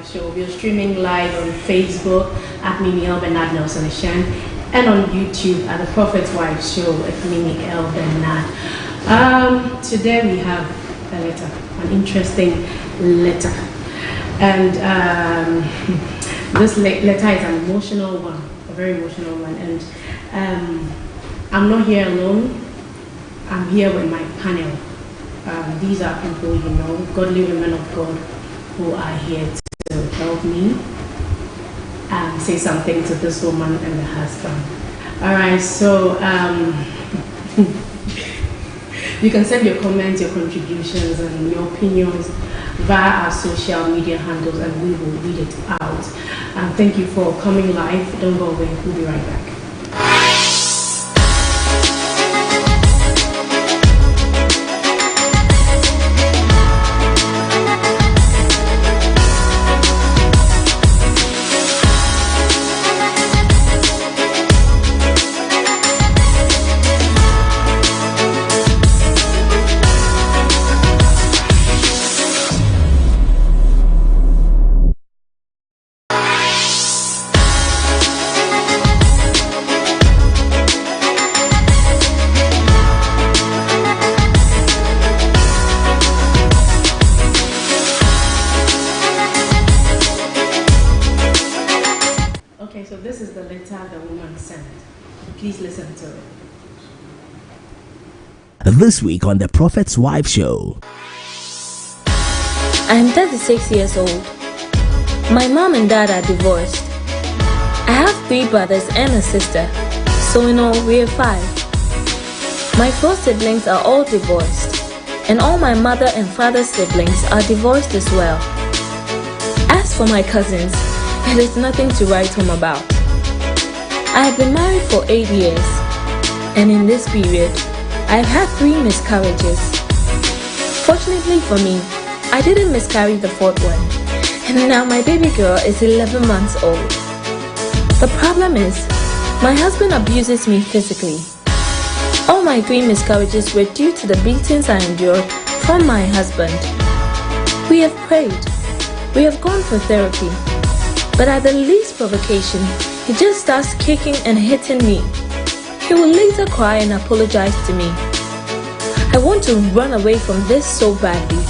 Wife Show. We're streaming live on Facebook at Mimi L. Bernard Nelson-Eshun and on YouTube at the Prophet's Wife Show at Mimi L. Bernard. Today we have a letter, an interesting letter. And this letter is an emotional one, a very emotional one. And I'm not here alone. I'm here with my panel. These are people, you know, godly women of God who are here to help me say something to this woman and the husband. All right, so you can send your comments, your contributions, and your opinions via our social media handles, and we will read it out. Thank you for coming live. Don't go away. We'll be right back. So this is the letter the woman sent. Please listen to it. This week on the Prophet's Wife Show. I'm 36 years old. My mom and dad are divorced. I have 3 brothers and a sister, so in all we're 5. My 4 siblings are all divorced, and all my mother and father's siblings are divorced as well. As for my cousins, it is nothing to write home about. I have been married for 8 years, and in this period, I've had 3 miscarriages. Fortunately for me, I didn't miscarry the 4th one, and now my baby girl is 11 months old. The problem is, my husband abuses me physically. All my 3 miscarriages were due to the beatings I endured from my husband. We have prayed. We have gone for therapy. But at the least provocation, he just starts kicking and hitting me. He will later cry and apologize to me. I want to run away from this so badly,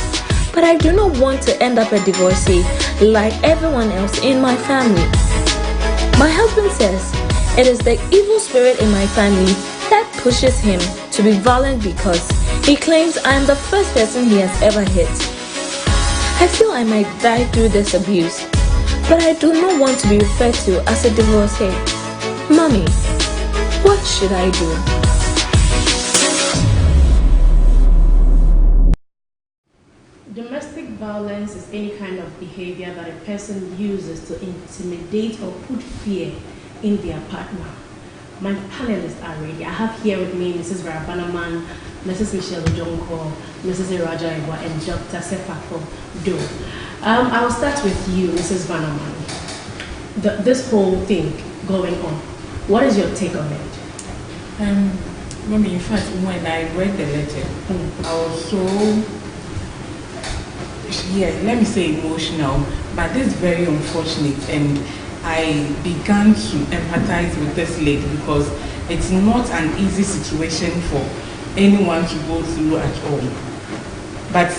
but I do not want to end up a divorcee like everyone else in my family. My husband says it is the evil spirit in my family that pushes him to be violent because he claims I am the first person he has ever hit. I feel I might die through this abuse, but I do not want to be referred to as a divorcee. Mommy, what should I do? Domestic violence is any kind of behavior that a person uses to intimidate or put fear in their partner. My panelists are ready. I have here with me Mrs. Varabanaman, Mrs. Michelle Ojonko, Mrs. Iraja Iwa, and Dr. Sefako Do. I will start with you, Mrs. Vanaman. This whole thing going on, what is your take on it? Mommy, in fact, when I read the letter, I was so, let me say emotional, but this is very unfortunate, and I began to empathize with this lady because it's not an easy situation for anyone to go through at all. But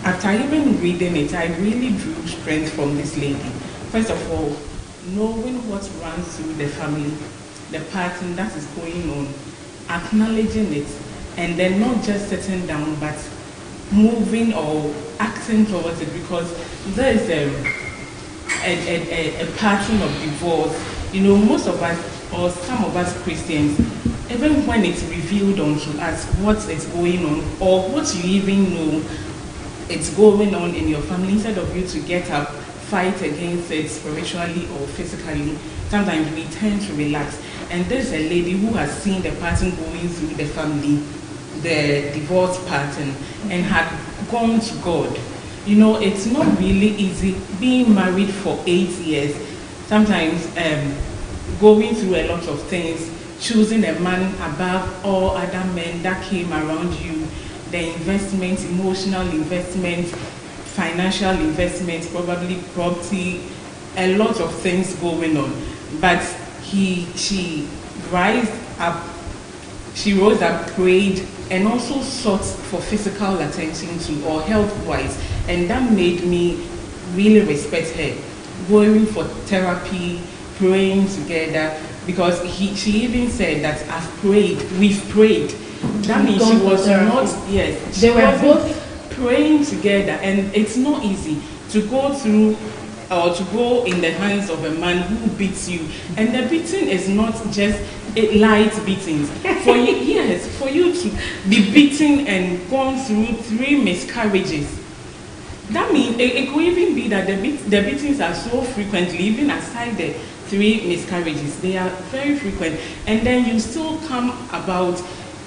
after even reading it, I really drew strength from this lady. First of all, knowing what runs through the family, the pattern that is going on, acknowledging it, and then not just sitting down, but moving or acting towards it, because there is a pattern of divorce. You know, most of us, or some of us Christians, even when it's revealed unto us what is going on, or what you even know it's going on in your family, instead of you to get up, fight against it spiritually or physically, sometimes we tend to relax. And there's a lady who has seen the pattern going through the family, the divorce pattern, and had gone to God. You know, it's not really easy being married for 8 years, sometimes going through a lot of things, choosing a man above all other men that came around you, the investment, emotional investment, financial investments, probably property, a lot of things going on. But she rose up, prayed, and also sought for physical attention to, or health-wise, and that made me really respect her. Going for therapy, praying together, because she even said that we've prayed. That means she was not, yes, they were both praying together, and it's not easy to go through or to go in the hands of a man who beats you. And the beating is not just light beatings. For you, yes, for you to be beaten and gone through 3 miscarriages, that means it could even be that the beatings are so frequently, even aside the 3 miscarriages, they are very frequent. And then you still come about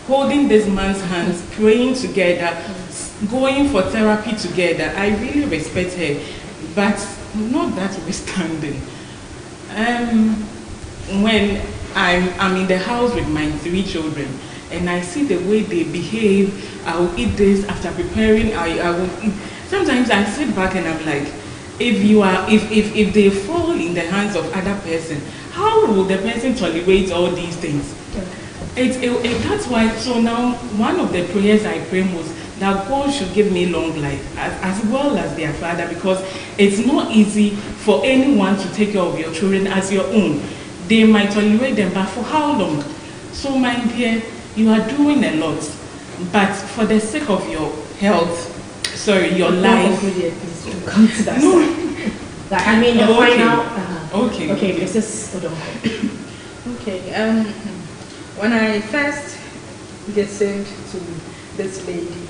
holding this man's hands, praying together, going for therapy together. I really respect her, but not that withstanding. When I'm in the house with my 3 children, and I see the way they behave, I will eat this after preparing. I will eat. Sometimes I sit back and I'm like, if they fall in the hands of other person, how will the person tolerate all these things? That's why. So now, one of the prayers I pray most, that God should give me long life, as well as their father, because it's not easy for anyone to take care of your children as your own. They might tolerate them, but for how long? So my dear, you are doing a lot, but for the sake of your health, your life. Come to that. No. Like, I mean, the final. Okay. Okay, Mrs. Odom. Okay. When I first listened to this lady,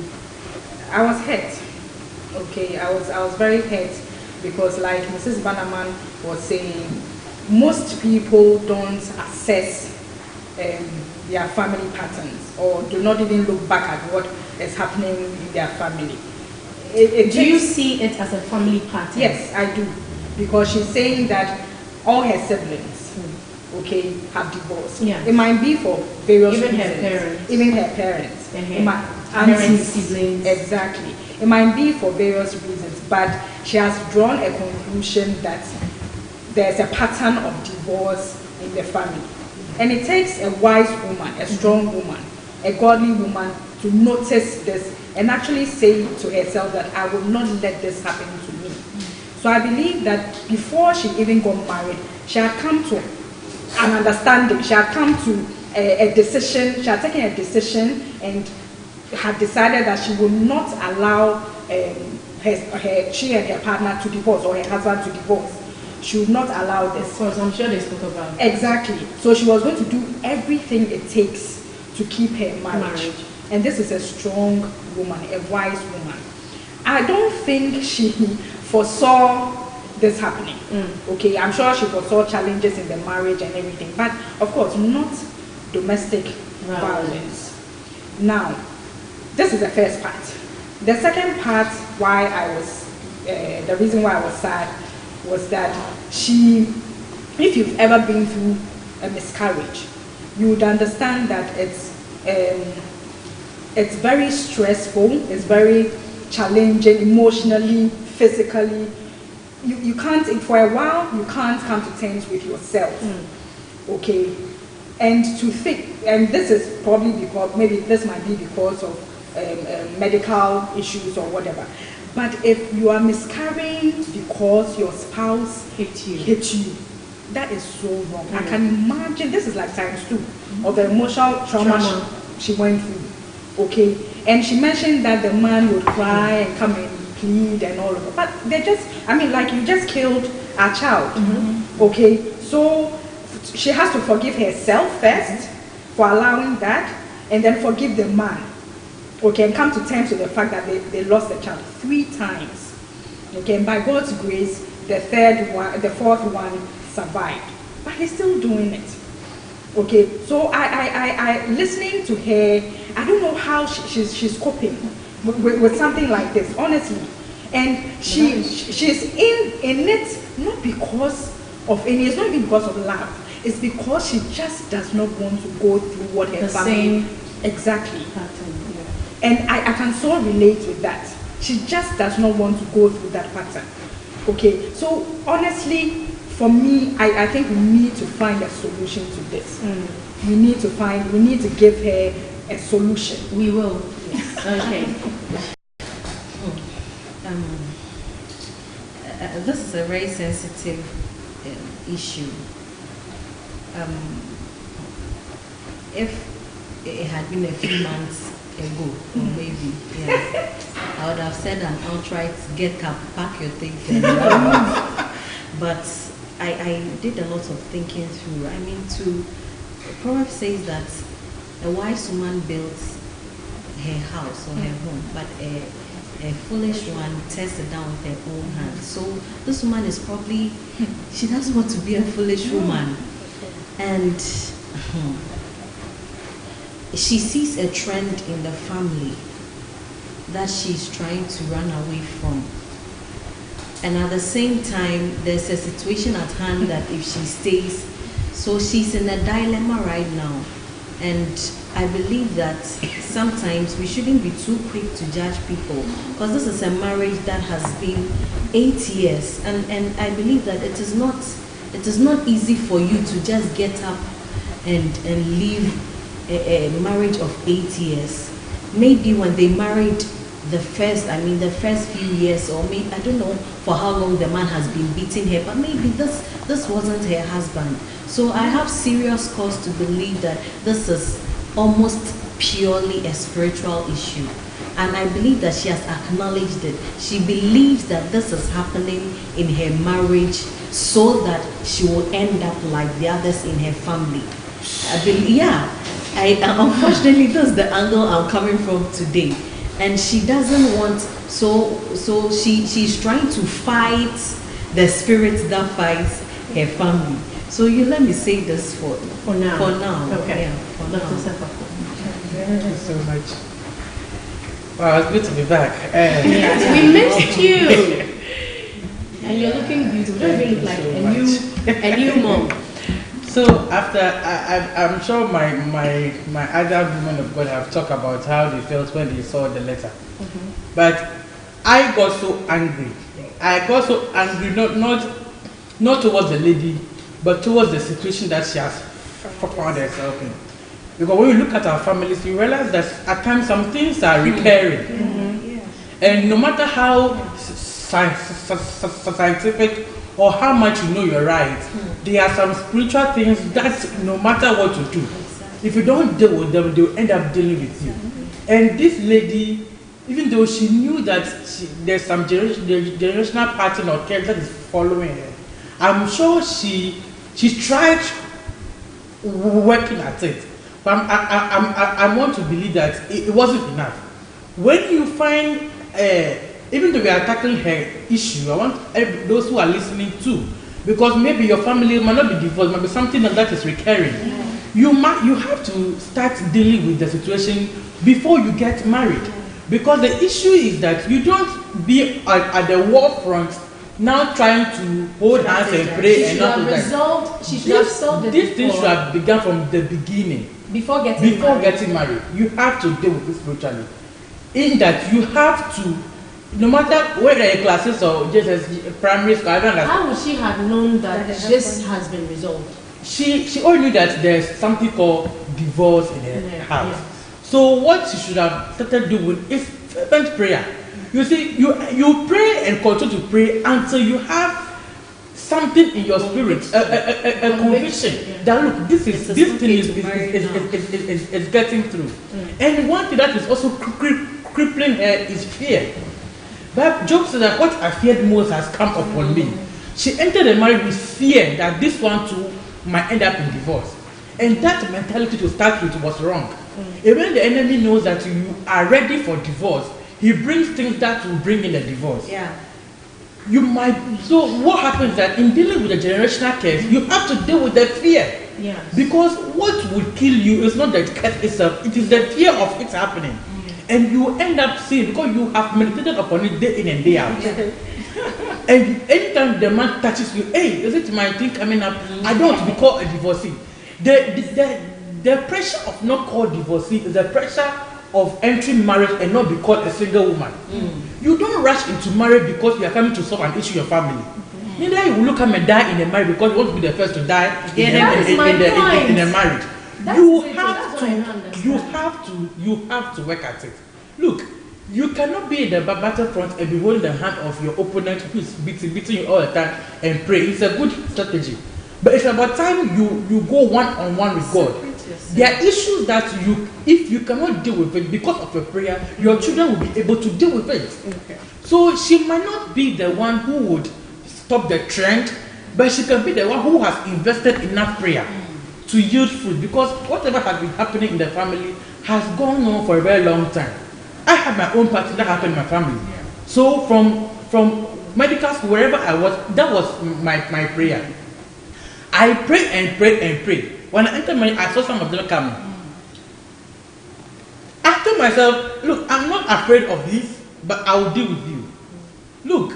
I was hurt. Okay, I was very hurt because, like Mrs. Bannerman was saying, most people don't assess their family patterns, or do not even look back at what is happening in their family. Do you see it as a family pattern? Yes, I do, because she's saying that all her siblings, okay, have divorced. Yeah. It might be for various reasons. Even her parents. And her parents, siblings. Exactly. It might be for various reasons, but she has drawn a conclusion that there's a pattern of divorce in the family. And it takes a wise woman, a strong woman, a godly woman to notice this and actually say to herself that I will not let this happen to me. So I believe that before she even got married, she had come to an understanding, she had come to a decision, she had taken a decision and had decided that she would not allow she and her partner to divorce, or her husband to divorce. She would not allow this. Of course, I'm sure they spoke about it. Exactly. So she was going to do everything it takes to keep her marriage. And this is a strong woman, a wise woman. I don't think she foresaw this happening. Okay, I'm sure she foresaw challenges in the marriage and everything, but of course not domestic violence. Now, this is the first part. The second part, why I was, the reason why I was sad, was that if you've ever been through a miscarriage, you would understand that it's very stressful, it's very challenging emotionally, physically. You can't, for a while, you can't come to terms with yourself. Okay? And to think, and this is probably because, maybe this might be because of medical issues or whatever. But if you are miscarrying because your spouse hit you, that is so wrong. I can imagine, this is like times 2 of the emotional trauma she went through. Okay? And she mentioned that the man would cry and come and plead and all of that. But they just, like, you just killed our child. Okay? So she has to forgive herself first for allowing that, and then forgive the man. Okay, and come to terms with the fact that they lost the child 3 times. Okay, and by God's grace, the fourth one survived. But he's still doing it. Okay, so I listening to her, I don't know how she's coping with something like this, honestly. And she's in it not because of any, it's not even because of love. It's because she just does not want to go through what her family. Exactly. And I can so relate with that. She just does not want to go through that pattern. Okay, so honestly, for me, I think we need to find a solution to this. We need to give her a solution. We will. Okay. This is a very sensitive issue. If it had been a few months ago, or maybe, I would have said an outright get up, pack your things and run. But I did a lot of thinking through. I mean, Proverbs says that a wise woman builds her house or her home, but a foolish one tears it down with her own hands. So this woman is probably, she doesn't want to be a foolish woman. And she sees a trend in the family that she's trying to run away from. And at the same time, there's a situation at hand that if she stays, so she's in a dilemma right now. And I believe that sometimes we shouldn't be too quick to judge people, because this is a marriage that has been 8 years, and I believe that it is not easy for you to just get up and leave a marriage of 8 years. Maybe when they married the first few years, or maybe I don't know for how long the man has been beating her, but maybe this wasn't her husband. So I have serious cause to believe that this is almost purely a spiritual issue. And I believe that she has acknowledged it. She believes that this is happening in her marriage so that she will end up like the others in her family. I believe, unfortunately, this is the angle I'm coming from today. And she doesn't want, so she's trying to fight the spirit that fights her family. So let me say this for now. For now. Okay. Yeah, for now. Thank you so much. Wow, it's good to be back. Yes, we missed you. And you're looking beautiful. You don't even look like a new mom. So after, I'm sure my other women of God have talked about how they felt when they saw the letter. But I got so angry. Not towards the lady, but towards the situation that she has found herself in. Because when you look at our families, you realize that at times some things are recurring. And no matter how scientific or how much you know you're right, there are some spiritual things that no matter what you do, if you don't deal with them, they'll end up dealing with you. And this lady, even though she knew that there's some generational pattern or care that is following her, I'm sure she tried working at it. But I want to believe that it wasn't enough. When you find, even though we are tackling her issue, I want those who are listening too, because maybe your family might not be divorced, might be something that is recurring. You have to start dealing with the situation before you get married, because the issue is that you don't be at the war front now trying to hold hands and pray and not do that. She should have solved it. This thing should have begun from the beginning. Before getting married. You have to deal with this spiritually. In that you have to, no matter whether a classes or just primary school, I don't know. How would she have known that this has been resolved? She only knew that there's something called divorce in her house. Yeah. So what she should have started doing is fervent prayer. You see, you pray and continue to pray until you have something in your spirit, a conviction that look, this thing is getting through. And one thing that is also crippling her is fear. But Job said that what I feared most has come upon me. She entered the marriage with fear that this one too might end up in divorce. And that mentality to start with was wrong. Even the enemy knows that you are ready for divorce, he brings things that will bring in a divorce. So what happens is that in dealing with the generational curse, you have to deal with the fear. Because what will kill you is not the curse itself, it is the fear of it happening. And you end up seeing, because you have meditated upon it day in and day out. And anytime the man touches you, hey, is it my thing coming up? I don't want to be called a divorcee. The pressure of not called divorcee is the pressure of entering marriage and not be called a single woman. You don't rush into marriage because you are coming to solve an issue in your family. Neither you will look come and die in a marriage because you want to be the first to die in a marriage. You have to work at it. Look, you cannot be in the battlefront and be holding the hand of your opponent who is beating you all the time and pray. It's a good strategy. But it's about time you go one-on-one with God. There are issues that if you cannot deal with it because of your prayer, your children will be able to deal with it. Okay. So she might not be the one who would stop the trend, but she can be the one who has invested enough prayer to yield fruit, because whatever has been happening in the family has gone on for a very long time. I had my own pattern that happened in my family. So from medical school, wherever I was, that was my prayer. I prayed and prayed and prayed. When I entered marriage, I saw some of them coming. I told myself, look, I'm not afraid of this, but I will deal with you. Look,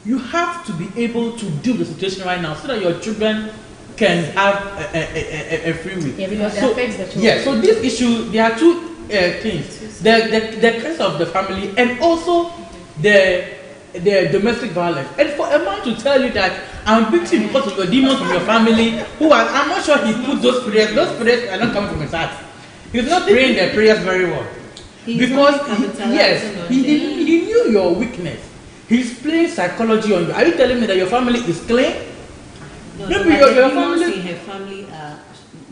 you have to be able to deal with the situation right now so that your children can have a free will. Yeah, because that affects the children. Yeah, so this issue, there are two things. The curse of the family and also the domestic violence. And for a man to tell you that I'm beaten because of your demons from your family, I'm not sure he put those prayers are not coming from his heart. He's not praying the prayers very well. Because he knew your weakness. He's playing psychology on you. Are you telling me that your family is clean? No, your family in her family are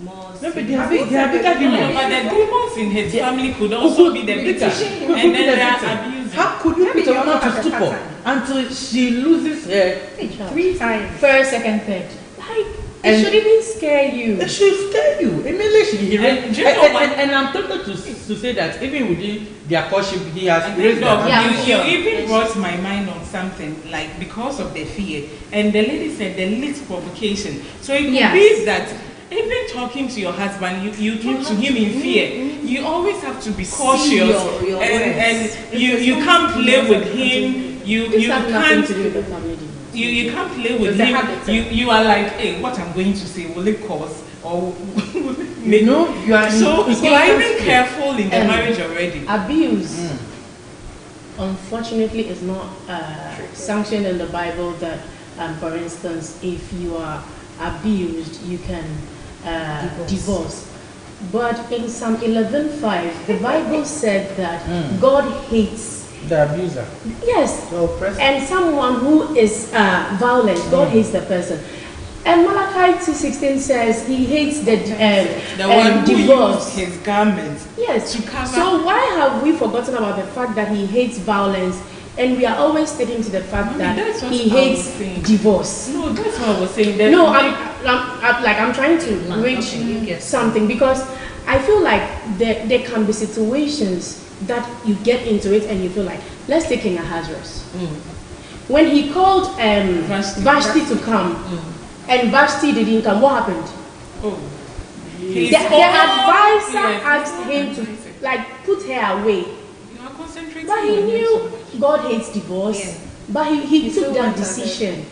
more. No, but they are bigger demons. But the demons in his family could also be the victim. And then they are abusing. How could you put a woman to stupor until she loses her 3 times? First, second, third. It should even scare you. It should scare you. Immediately and I'm tempted to say that even within their courtship, he has raised up. You even brought my mind on something, like because of the fear. And the lady said the least provocation. So it could be that even talking to your husband, you talk to him in fear. You always have to be cautious. And you can't play with him. You can't play with him. You are like, hey, what I'm going to say, will it cause or you are so you are even careful in the marriage already. Abuse, unfortunately, is not sanctioned in the Bible. That, for instance, if you are abused, you can divorce. But in Psalm 11:5, the Bible said that God hates the abuser. Yes. And someone who is violent, God hates the person. And Malachi 2:16 says he hates the one who divorce. His garments. Yes. So why have we forgotten about the fact that he hates violence, and we are always sticking to the fact that he hates divorce? No, that's what I was saying. No, I'm trying to reach something, because I feel like there can be situations that you get into it and you feel like, let's take King Ahasuerus. When he called Vashti to come, and Vashti didn't come, what happened? The advisor asked him to put her away. But he knew God hates divorce, but he took that decision.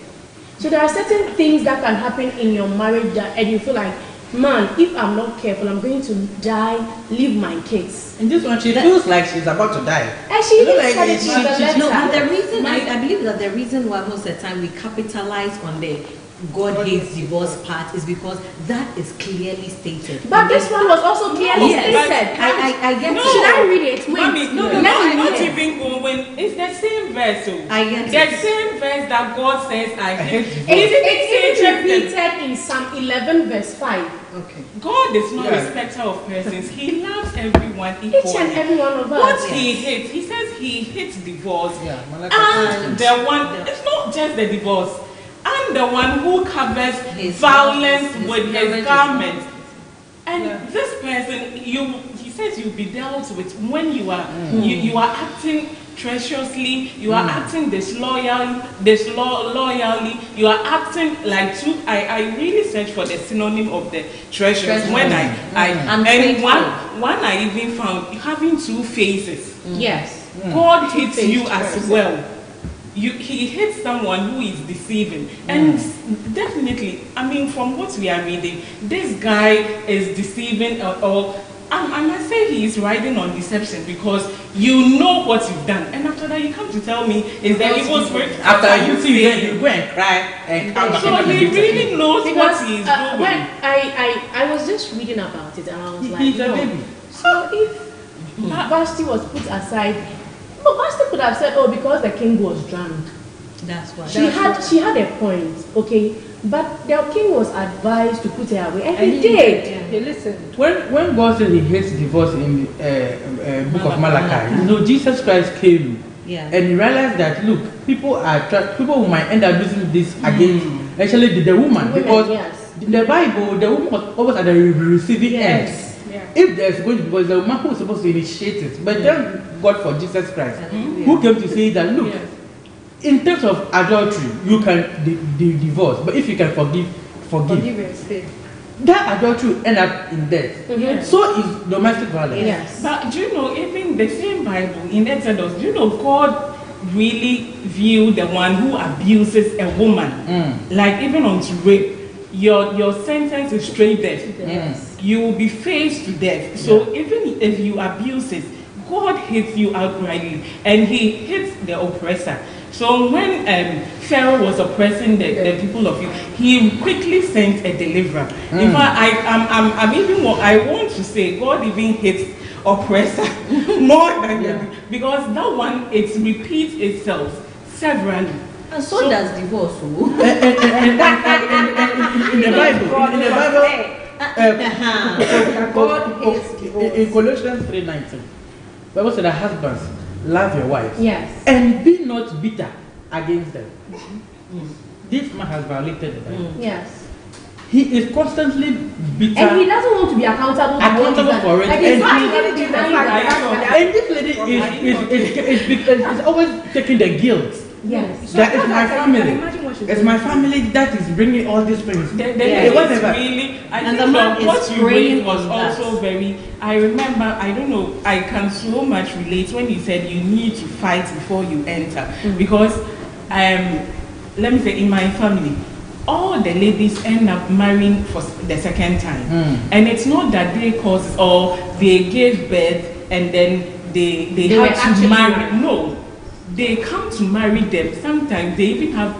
So there are certain things that can happen in your marriage and you feel like, man, if I'm not careful, I'm going to die, leave my kids. In this one, she feels like she's about to die. And she even said it in the letter. No, but the reason, I believe that the reason why most of the time we capitalize on the God hates divorce part is because that is clearly stated. But this one was also clearly stated. I get it. Should I read it? Wait. Mommy, no, I'm not even going. It's the same verse. I get it. The same verse that God says I hate. It's repeated in Psalm 11 verse 5. Okay. God is not a respecter of persons. He loves everyone equally. Each and every one of us. What he hates, he says he hates divorce. And the one, it's not just the divorce. I'm the one who covers violence with his garment. And this person, he says you'll be dealt with when you are you are acting treacherously, you are acting disloyally, you are acting like I really searched for the synonym of the treacherous when I even found having two faces. Yes. God hates you as well. He hates someone who is deceiving. And definitely, I mean, from what we are reading, this guy is deceiving or I must say he is riding on deception because you know what you've done, and after that you come to tell me is the evil spirit. After you see that, you go and cry and come back. So he really knows what he is doing. When I was just reading about it, and I was like, He's a baby. So if Vashti was put aside, but Vashti could have said, oh, because the king was drunk. That's why. She had a point, okay, but the king was advised to put her away, and he did. He listened. When God said He hates divorce in the book of Malachi, Jesus Christ came and He realized that look, people might end up using this against actually the woman, because in the Bible the woman was always at the receiving end. If there's going to be, because the woman who was supposed to initiate it, but thank God for Jesus Christ, who came to say that look. In terms of adultery, you can divorce, but if you can forgive and stay. That adultery will end up in death. So is domestic violence. Yes. But do you know, even the same Bible in Exodus, do you know God really viewed the one who abuses a woman, like even unto rape? Your sentence is straight death. You will be faced to death. So even if you abuse it, God hits you outrightly, and He hits the oppressor. So when Pharaoh was oppressing the people of you, he quickly sent a deliverer. In fact, I want to say God even hits oppressor more than because that one it repeats itself severally. And so does divorce. And in the Bible, in Colossians 3:19, the Bible said that husbands love your wives. Yes. And be not bitter against them. This man has violated the Bible. Yes. He is constantly bitter. And he doesn't want to be accountable for it. Like And this lady is always taking the guilt. Yes. That is my family. It's my family that is bringing all these things. Really, and the man what you raised was also very. I remember. I don't know. I can so much relate when you said you need to fight before you enter, because let me say in my family, all the ladies end up marrying for the second time, and it's not that they caused or they gave birth and then they had to marry. No. They come to marry them. Sometimes they even have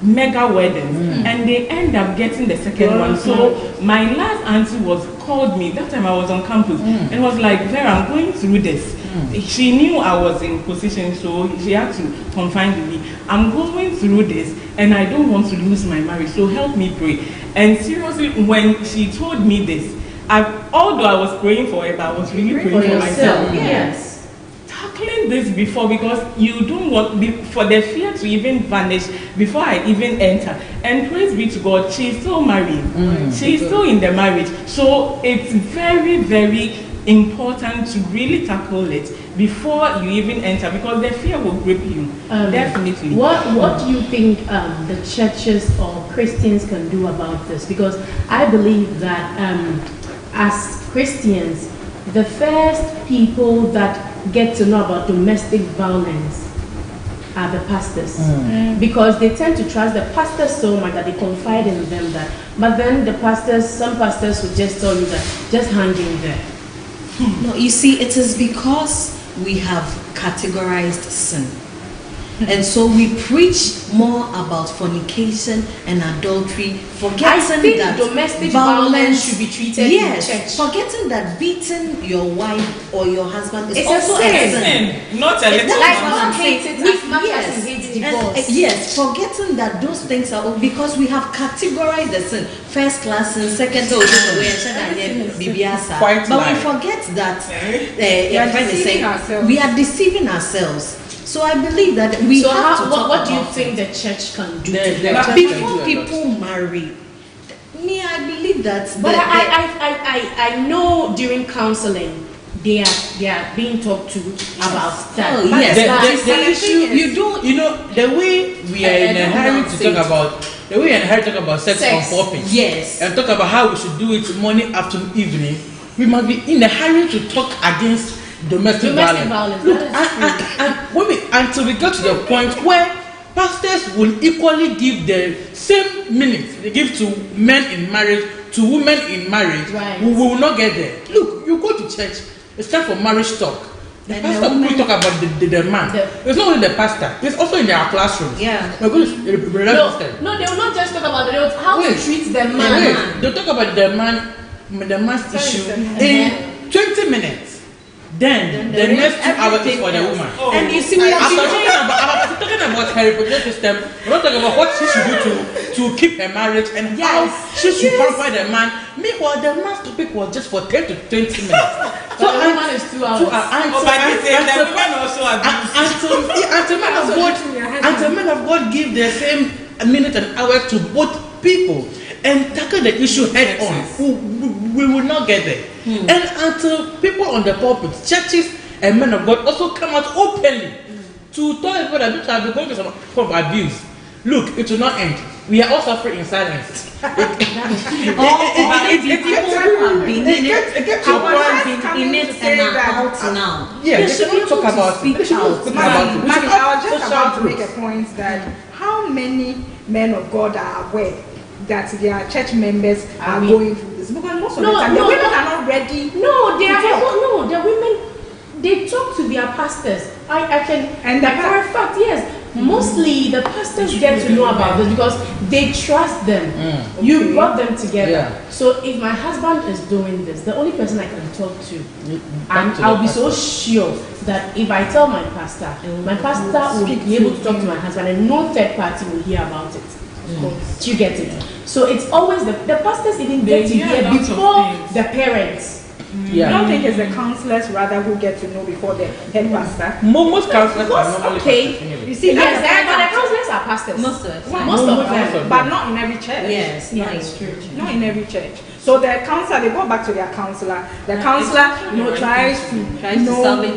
mega weddings, and they end up getting the second one. So my last auntie called me that time I was on campus and was like, Vera, I'm going through this. She knew I was in position, so she had to confide in me. I'm going through this, and I don't want to lose my marriage. So help me pray. And seriously, when she told me this, although I was praying for her, but I was really praying for myself. Yes. Tackling this before, because you don't want for the fear to even vanish before I even enter. And praise be to God, she's still married. She's still in the marriage. So it's very, very important to really tackle it before you even enter, because the fear will grip you. Definitely. What do you think the churches or Christians can do about this? Because I believe that as Christians, the first people that get to know about domestic violence are the pastors, because they tend to trust the pastors so much that they confide in them that. But then some pastors will just tell you that just hang in there. No, you see, it is because we have categorized sin. And so we preach more about fornication and adultery, forgetting that domestic violence should be treated in the church. Forgetting that beating your wife or your husband is also a sin. Not a little. Like God hates it as much as He hates divorce. Yes, forgetting that those things are because we have categorized the sin. First class sin, second class Quite but like. we forget that we are deceiving ourselves. So I believe that we have to talk what do you about think the church can do? before people marry? Me, I believe that. But I know during counseling they are being talked to about that. Oh yes, the issue you know the way we are in a hurry to talk about. The way we are in a hurry to talk about sex on purpose, yes, and talk about how we should do it morning, afternoon, evening, we must be in a hurry to talk against domestic violence. Look, until we get to the point where pastors will equally give the same minutes they give to men in marriage to women in marriage, Right. we will not get there. Look, you go to church, it's time for marriage talk. The And pastor the woman- will talk about the man. It's not only the pastor, it's also in their classrooms. Yeah. We're going to No, they will not just talk about it. How to Wait. treat the Wait, man. they'll talk about the man's issue in 20 minutes. Then the next 2 hours is for the woman. And you see, we have I'm been talking about her reproductive system. We're not talking about what she should do to keep her marriage and how she should pamper the man. Meanwhile, the man's topic was just for 10 to 20 minutes. So the woman is 2 hours. Until men of God give the same minute and hour to both people and tackle the issue head on, we will not get there. And until people on the pulpit, churches and men of God also come out openly to tell people that people have been going through some form of abuse. Look, it will not end. We are all suffering in silence. people have been in it and are out now. Yeah, They they should should be talk able to about speak it. out. About it. I was just Social about to make groups. a point that how many men of God are aware that their church members are going through this? Because most of the time, the women are not ready. No, they to are talk. no. The women, they talk to their pastors. I can, And the for a fact, yes. Mostly the pastors get to know about this because they trust them. You brought them together. Yeah. So if my husband is doing this, the only person I can talk to, Talk to I'll the be so sure that if I tell my pastor will be able to talk to my husband and no third party will hear about it. Do you get it? So it's always the pastors even get to hear hear lots of before things. the parents. I don't think it's the counselors rather who get to know before the head pastor. Most counselors are normally Okay. pastors. You see, Yes, that's but the counselors are pastors. Most of the time. Most of them. but not in every church. Yes, Yeah, not it's in true. Not in every church. So the counselor, they go back to their counselor. The counselor, tries to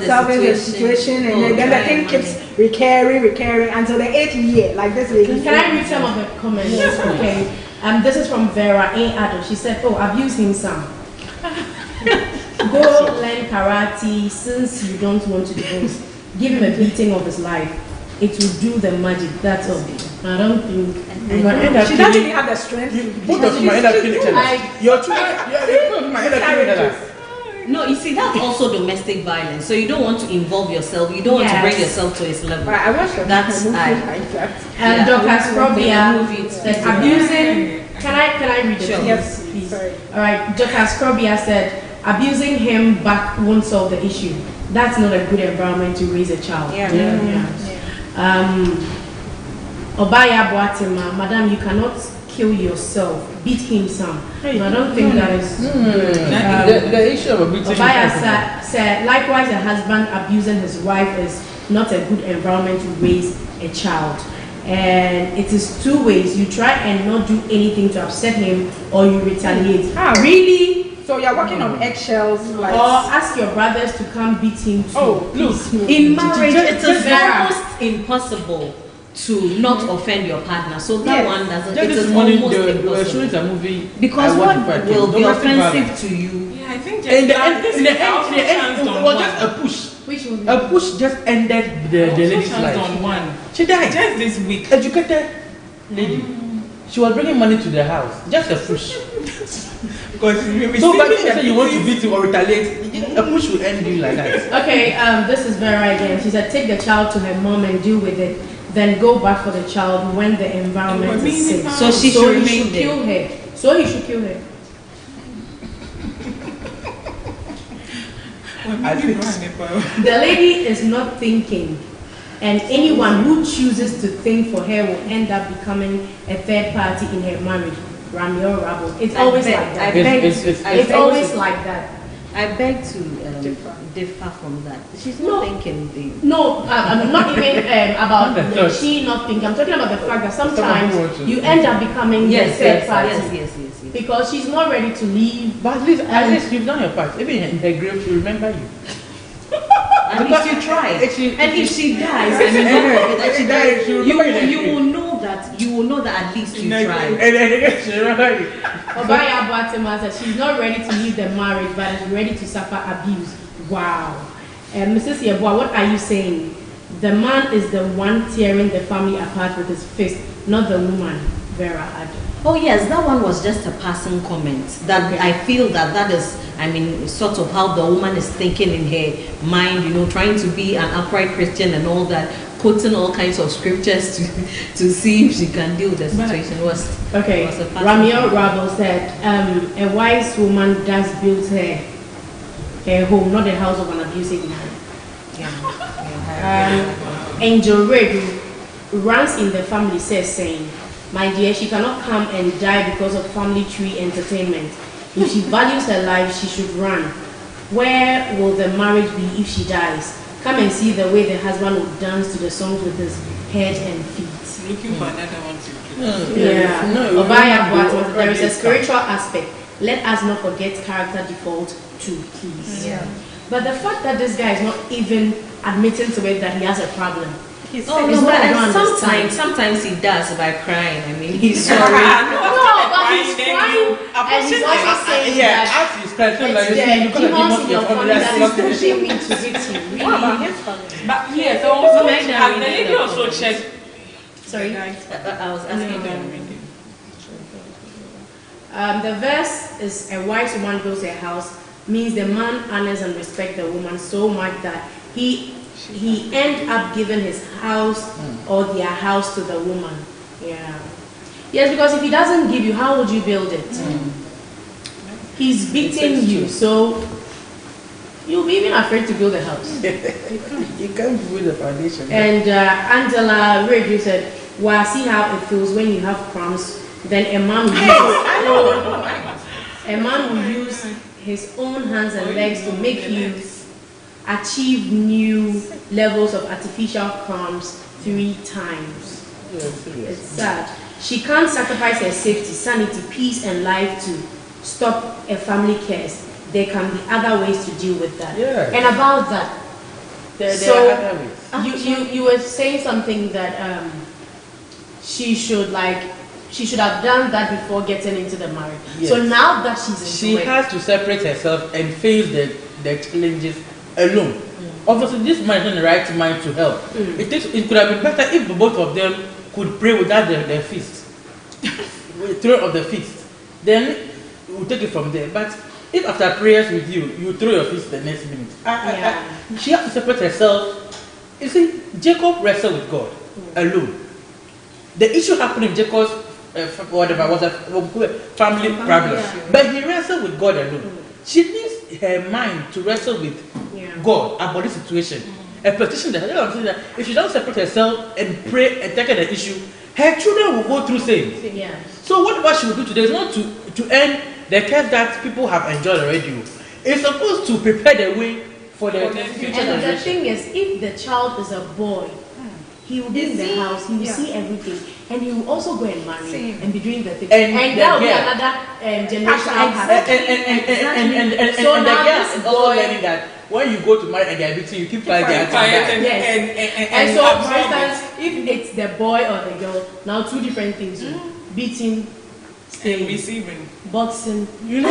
salvage the situation, and Oh, then the try thing and keeps recurring until the 8th year, like this lady. Can I read some of the comments? Okay. This is from Vera A. Addo. She said, "Oh, abuse him some. Go learn karate since you don't want to divorce. Give him a beating of his life. It will do the magic. That's all. I don't think." You might end up She doesn't killing- even have the strength. Both of you might end up killing each other. I- Your children, both of you might end up killing each other. No, you see, that's also domestic violence. So you don't want to involve yourself. You don't want to bring Yes. yourself to his level. Right, I watched a That's movie I- like that. And Yeah. Dr. Scrobia Movie, it's said, easy. abusing. Can I read it? Sure. Yes, please. sorry. All right. Dr. Scrobia said, abusing him back won't solve the issue. That's not a good environment to raise a child. Yeah. Obaya Boatima, Madam, you cannot kill yourself. Beat him some. I don't think that is good. The issue of abusing Obaya said, likewise, a husband abusing his wife is not a good environment to raise a child. And it is two ways. You try and not do anything to upset him, or you retaliate. Really? So you're walking on eggshells, like. Or ask your brothers to come beat him too. Oh, Look, In marriage, it is Vera. almost impossible to not offend your partner. So that Yes. one doesn't. just It this is morning almost they were impossible. showing a movie. Because I what watched before I came. will be Domestic offensive violence. to you? Yeah, I think In the that end, this in the is end, also in the end, chanced it on was one. just a push. Which one? A push just ended the lady's Also life. chanced on one. She died. Just this week. Educated lady. She was bringing money to the house. Just a push. Because we So back then, say you want to beat him or retaliate, a push will end you like that. Okay, this is Vera again. She said, take the child to her mom and deal with it. Then go back for the child when the environment is safe. So she So should he remain should there. kill her. So he should kill her. I think The lady is not thinking, and anyone who chooses to think for her will end up becoming a third party in her marriage. Rami or Rabo. It's always like I that. beg, It's- I It's beg always to- like that. I beg to differ from that. She's No. not thinking thing. No, I'm not even about Not the third. she not thinking. I'm talking about the fact that Someone sometimes who wants to- you end up becoming the Yes, third yes, party yes. because she's not ready to leave. But at least you've done your part. Even in her grave, she'll remember you. At least you tried. And if she dies, I mean, God forbid that she dies, she'll you remember will know that at least you tried. And again, she'll remember you. Obaya Boatema said she's not ready to leave the marriage, but is ready to suffer abuse. Wow. Mrs. Yeboah, what are you saying? The man is the one tearing the family apart with his fist, not the woman. Vera had. Oh yes, that one was just a passing comment. That I feel that is, I mean, sort of how the woman is thinking in her mind, you know, trying to be an upright Christian and all that, quoting all kinds of scriptures to see if she can deal with the situation. Okay. Was a passing Ramiel comment. Rabel said, a wise woman does build her home, not the house of an abusive man. Angel Red, who runs in the family, says, saying, my dear, she cannot come and die because of family tree entertainment. If she values her life, she should run. Where will the marriage be if she dies? Come and see the way the husband will dance to the songs with his head and feet. Looking for another one to play. Yeah. No, Obaya no, Boateng, there is a no, spiritual aspect. Let us not forget character default too, please. Yeah. But the fact that this guy is not even admitting to it that he has a problem. He's Oh It's no, what but I don't sometimes he does by crying. I mean, he's sorry. No, but he's crying and he's also saying Yeah, that as his person, like, it's you the demons in your your family that is family. pushing me to hit you. What about Really? his family? But yes, also, Who made that and the reading? lady also checked. Sorry. I was asking him. The verse is a wise woman builds a house means the man honors and respects the woman so much that he end up giving his house or their house to the woman. Yeah. Yes, because if he doesn't give you, how would you build it? He's beating you, so you'll be even afraid to build a house. You can't build the foundation. And Angela Radio said, well, see how it feels when you have crumbs, then a man will use his own hands and legs to make you achieve new levels of artificial crumbs 3 times. It's sad. She can't sacrifice her safety, sanity, peace, and life to stop a family curse. There can be other ways to deal with that. Yeah. And about that, There so are other ways. you were saying something that she should have done that before getting into the marriage. Yes. So now that she's She into it, has to separate herself and face the challenges alone. Obviously, this man is not in the right mind to help. It could have been better if the both of them could pray without their fist, throw of the fist. Then we'll take it from there. But if after prayers with you throw your fist the next minute, she has to separate herself. You see, Jacob wrestled with God alone. The issue happened in Jacob's whatever was a family problem, but he wrestled with God alone. She needs her mind to wrestle with God about this situation. A petition that if she doesn't separate herself and pray and take the issue, her children will go through same. yeah. So what she will do today is not to end the curse that people have enjoyed already. It's supposed to prepare the way for the future And the generation. thing is, if the child is a boy, he will be in the house, he will see everything, and he will also go and marry and be doing the thing. And that will the be girl- another generational habit. And So the now girl this is also boy- learning that when you go to marry and they are beating you, keep quiet. Yes. And so, for absorb it. instance, if it's the boy or the girl, now 2 different things: beating, And staying, receiving. boxing. You know,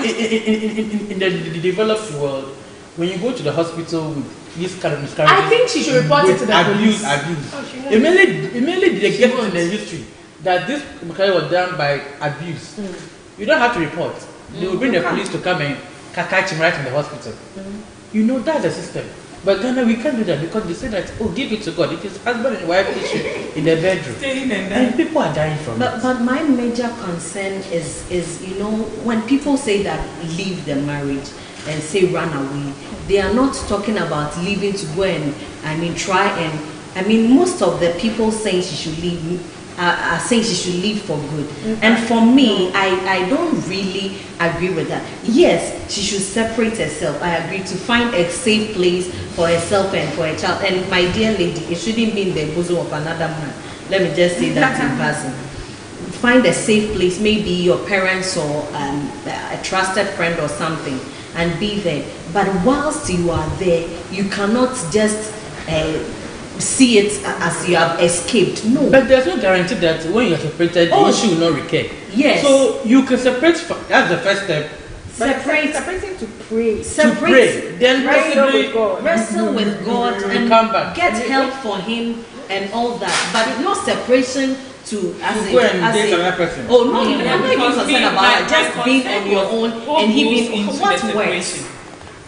in the developed world, when you go to the hospital with this kind of miscarriages, I think she should report it with to the police. abuse. Immediately they She get it won't. in the history that this miscarriage was done by abuse. You don't have to report. They will bring the police to come and catch him right in the hospital. You know that's the system. But Ghana, we can't do that because they say that, oh, give it to God. It is husband and wife issue in the bedroom. Staying and And people are dying from it. But my major concern is you know, when people say that leave the marriage and say run away, they are not talking about leaving to go and try and most of the people saying she should leave are saying she should leave for good. And for me, I don't really agree with that. Yes, she should separate herself. I agree, to find a safe place for herself and for her child. And my dear lady, it shouldn't be in the bosom of another man. Let me just say that in person. Find a safe place, maybe your parents or a trusted friend or something, and be there. But whilst you are there, you cannot just see it as you have escaped. No. But there's no guarantee that when you're separated, the issue will not recur. Yes. So you can separate. That's the first step. Separating to pray. To pray, then Wrestle possibly with God. Wrestle with God and come back. get help for him and all that. But no separation to go and date another person. Oh no, I'm not even Because concerned about it. Just being on your own and he being what works.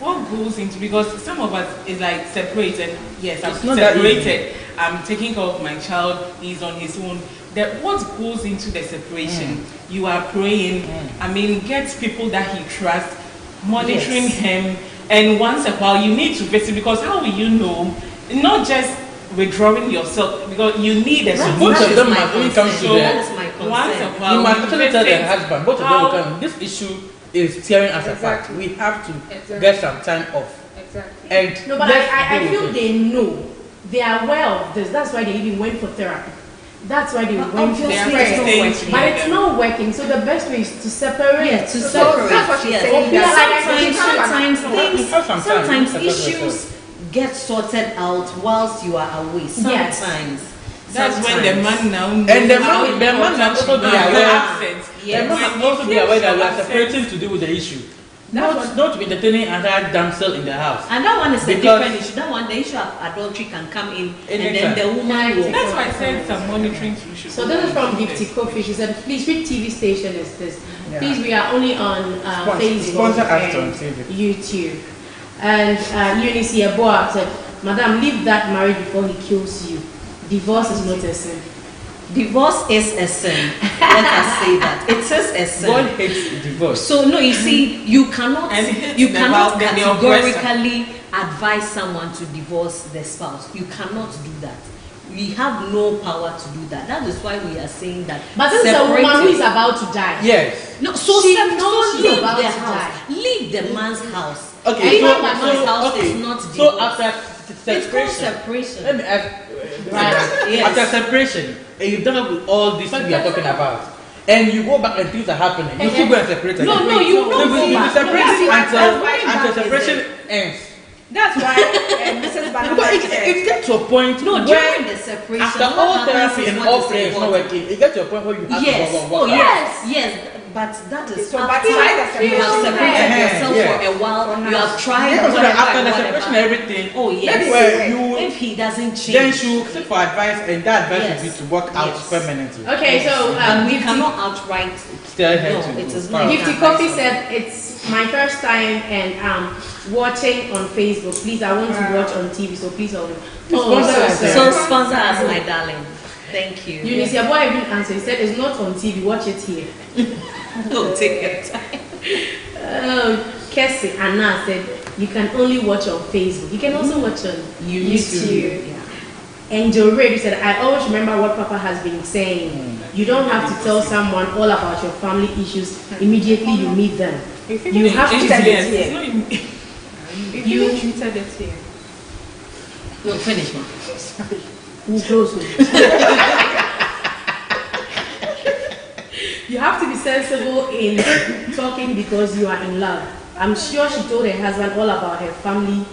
What goes into, because some of us is like separated. Yes, I'm It's not that separated. I'm taking care of my child. He's on his own. That what goes into the separation? You are praying. I mean, get people that he trusts, monitoring him, and once a while you need to visit, because how will you know? Not just withdrawing yourself, because you need a solution. Both of them must only come to That is the. my concern. Once a while, You must actually tell the visit. husband. Both of them will come. This issue is tearing us apart. Exactly. We have to Exactly. get some time off. Exactly. And No, but let's I deal feel with it. they know. They are aware of this. That's why they even went for therapy. That's why they went to obviously They are prayer. staying working. But together. it's not working. So the best way is to separate. Yeah, to So separate. that's what she's Yes. saying. Yeah, that Sometimes things, Have some time. sometimes Separate issues get sorted out whilst you are away. Yes. Sometimes. That's when the man now knows And the how man must also be important you aware. are absent. Yes. The man must also be aware that we are separating to deal with the issue. Not to be entertaining another damsel in the house. And that one is a Because- different issue. That one, the issue of adultery can come in, and Anytime. then the woman will. That's why I said some monitoring solutions. So this is from Gifty Coffee. She said, please, which TV station is this? Yeah. Please, we are only on Facebook Sponsor us and on TV. YouTube. And Eunice Yeboah said, Madam, leave that marriage before he kills you. Divorce is not a sin. Divorce is a sin. Let us say that it is a sin. God hates divorce. So no, you see, you cannot And it's you the cannot the oppressor. categorically advise someone to divorce the spouse. You cannot do that. We have no power to do that. That is why we are saying that. But this is a woman who is about to die. Yes. No, so She some- knows so she's leave about the to house. die. Leave the man's house. Okay. Leave So, the man's house is not so divorce. after It's called separation. separation. Let me ask. Right, yes. After separation, and you've done with all this we are talking about, and you go back and things are happening, you still go and separate again. No, you will not You'll go be back. separating That's until why back is separation ends. That's why Mrs. Banana Because said, it gets to a point No, where during the separation, after what all happens therapy is and what all is prayer is not important. working, it gets to a point where you have Yes. to walk. Oh yes. But that is So, but after why the you have separation? separated Yeah, yourself yeah. for a while. For You now. have tried Yeah, so whatever, that after the whatever. separation and everything, Oh that's yes. where you If he doesn't change, then she will seek for advice, and that advice Yes. will be to work out Yes. permanently. Okay, so and we Gifty, cannot outright. Tell her No, to it is follow. not. Gifty Coffee said, it's my first time and watching on Facebook. Please, I want to watch on TV, so please hold on. Sponsor us. So sponsor us, my darling. Thank you. Eunice Yeboah even answered. He said, it's not on TV, watch it here. No, take your time. Kessie Anna said, you can only watch on Facebook. You can also watch on YouTube. Yeah. Angel Ray said, I always remember what Papa has been saying. You don't have to tell someone all about your family issues immediately you meet them. You have to you treated it here. No, finish one. Who close me? You have to be sensible in talking because you are in love. I'm sure she told her husband all about her family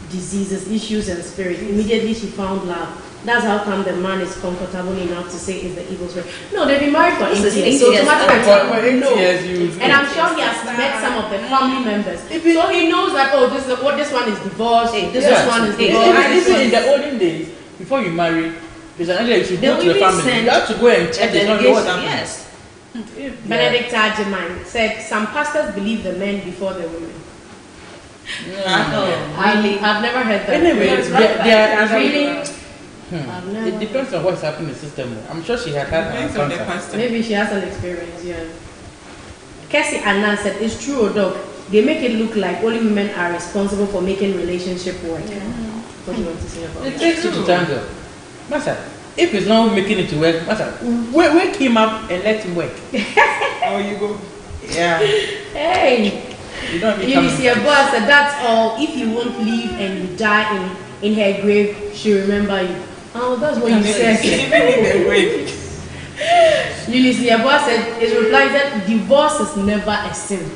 diseases, issues, and spirit. Immediately she found love. That's how come the man is comfortable enough to say it's the evil spirit. No, they've been married for 8 This is years. 8 So years. automatically, For 8 no. years, you And I'm sure he has met some of the family members. So he knows that, oh, this one is divorced, Hey, this yeah. one is Hey, divorced. And even in the olden days, before you marry, there's an idea you should go They to the will family. send You have to go and check the family what's happening. Yes. Benedict Ajiman said, some pastors believe the men before the women. Oh, really? I've never heard that. Anyway, Really? I've It never. depends on what's happening in the system. I'm sure she had had Depends her on the encounter. pastor. Maybe she has an experience, yeah. Kessie Annan said, it's true, dog. They make it look like only women are responsible for making relationship work. What do you want to say about It that? takes two to tango. Master, if it's not making it to work, Master, wake him up and let him work. Oh, you go. Yeah. Hey! You don't need Eunice Yeboah said, that's all. If you won't leave and you die in her grave, she'll remember you. Oh, that's what you said. Even in the grave. Eunice Yeboah said, his reply that divorce is never a sin.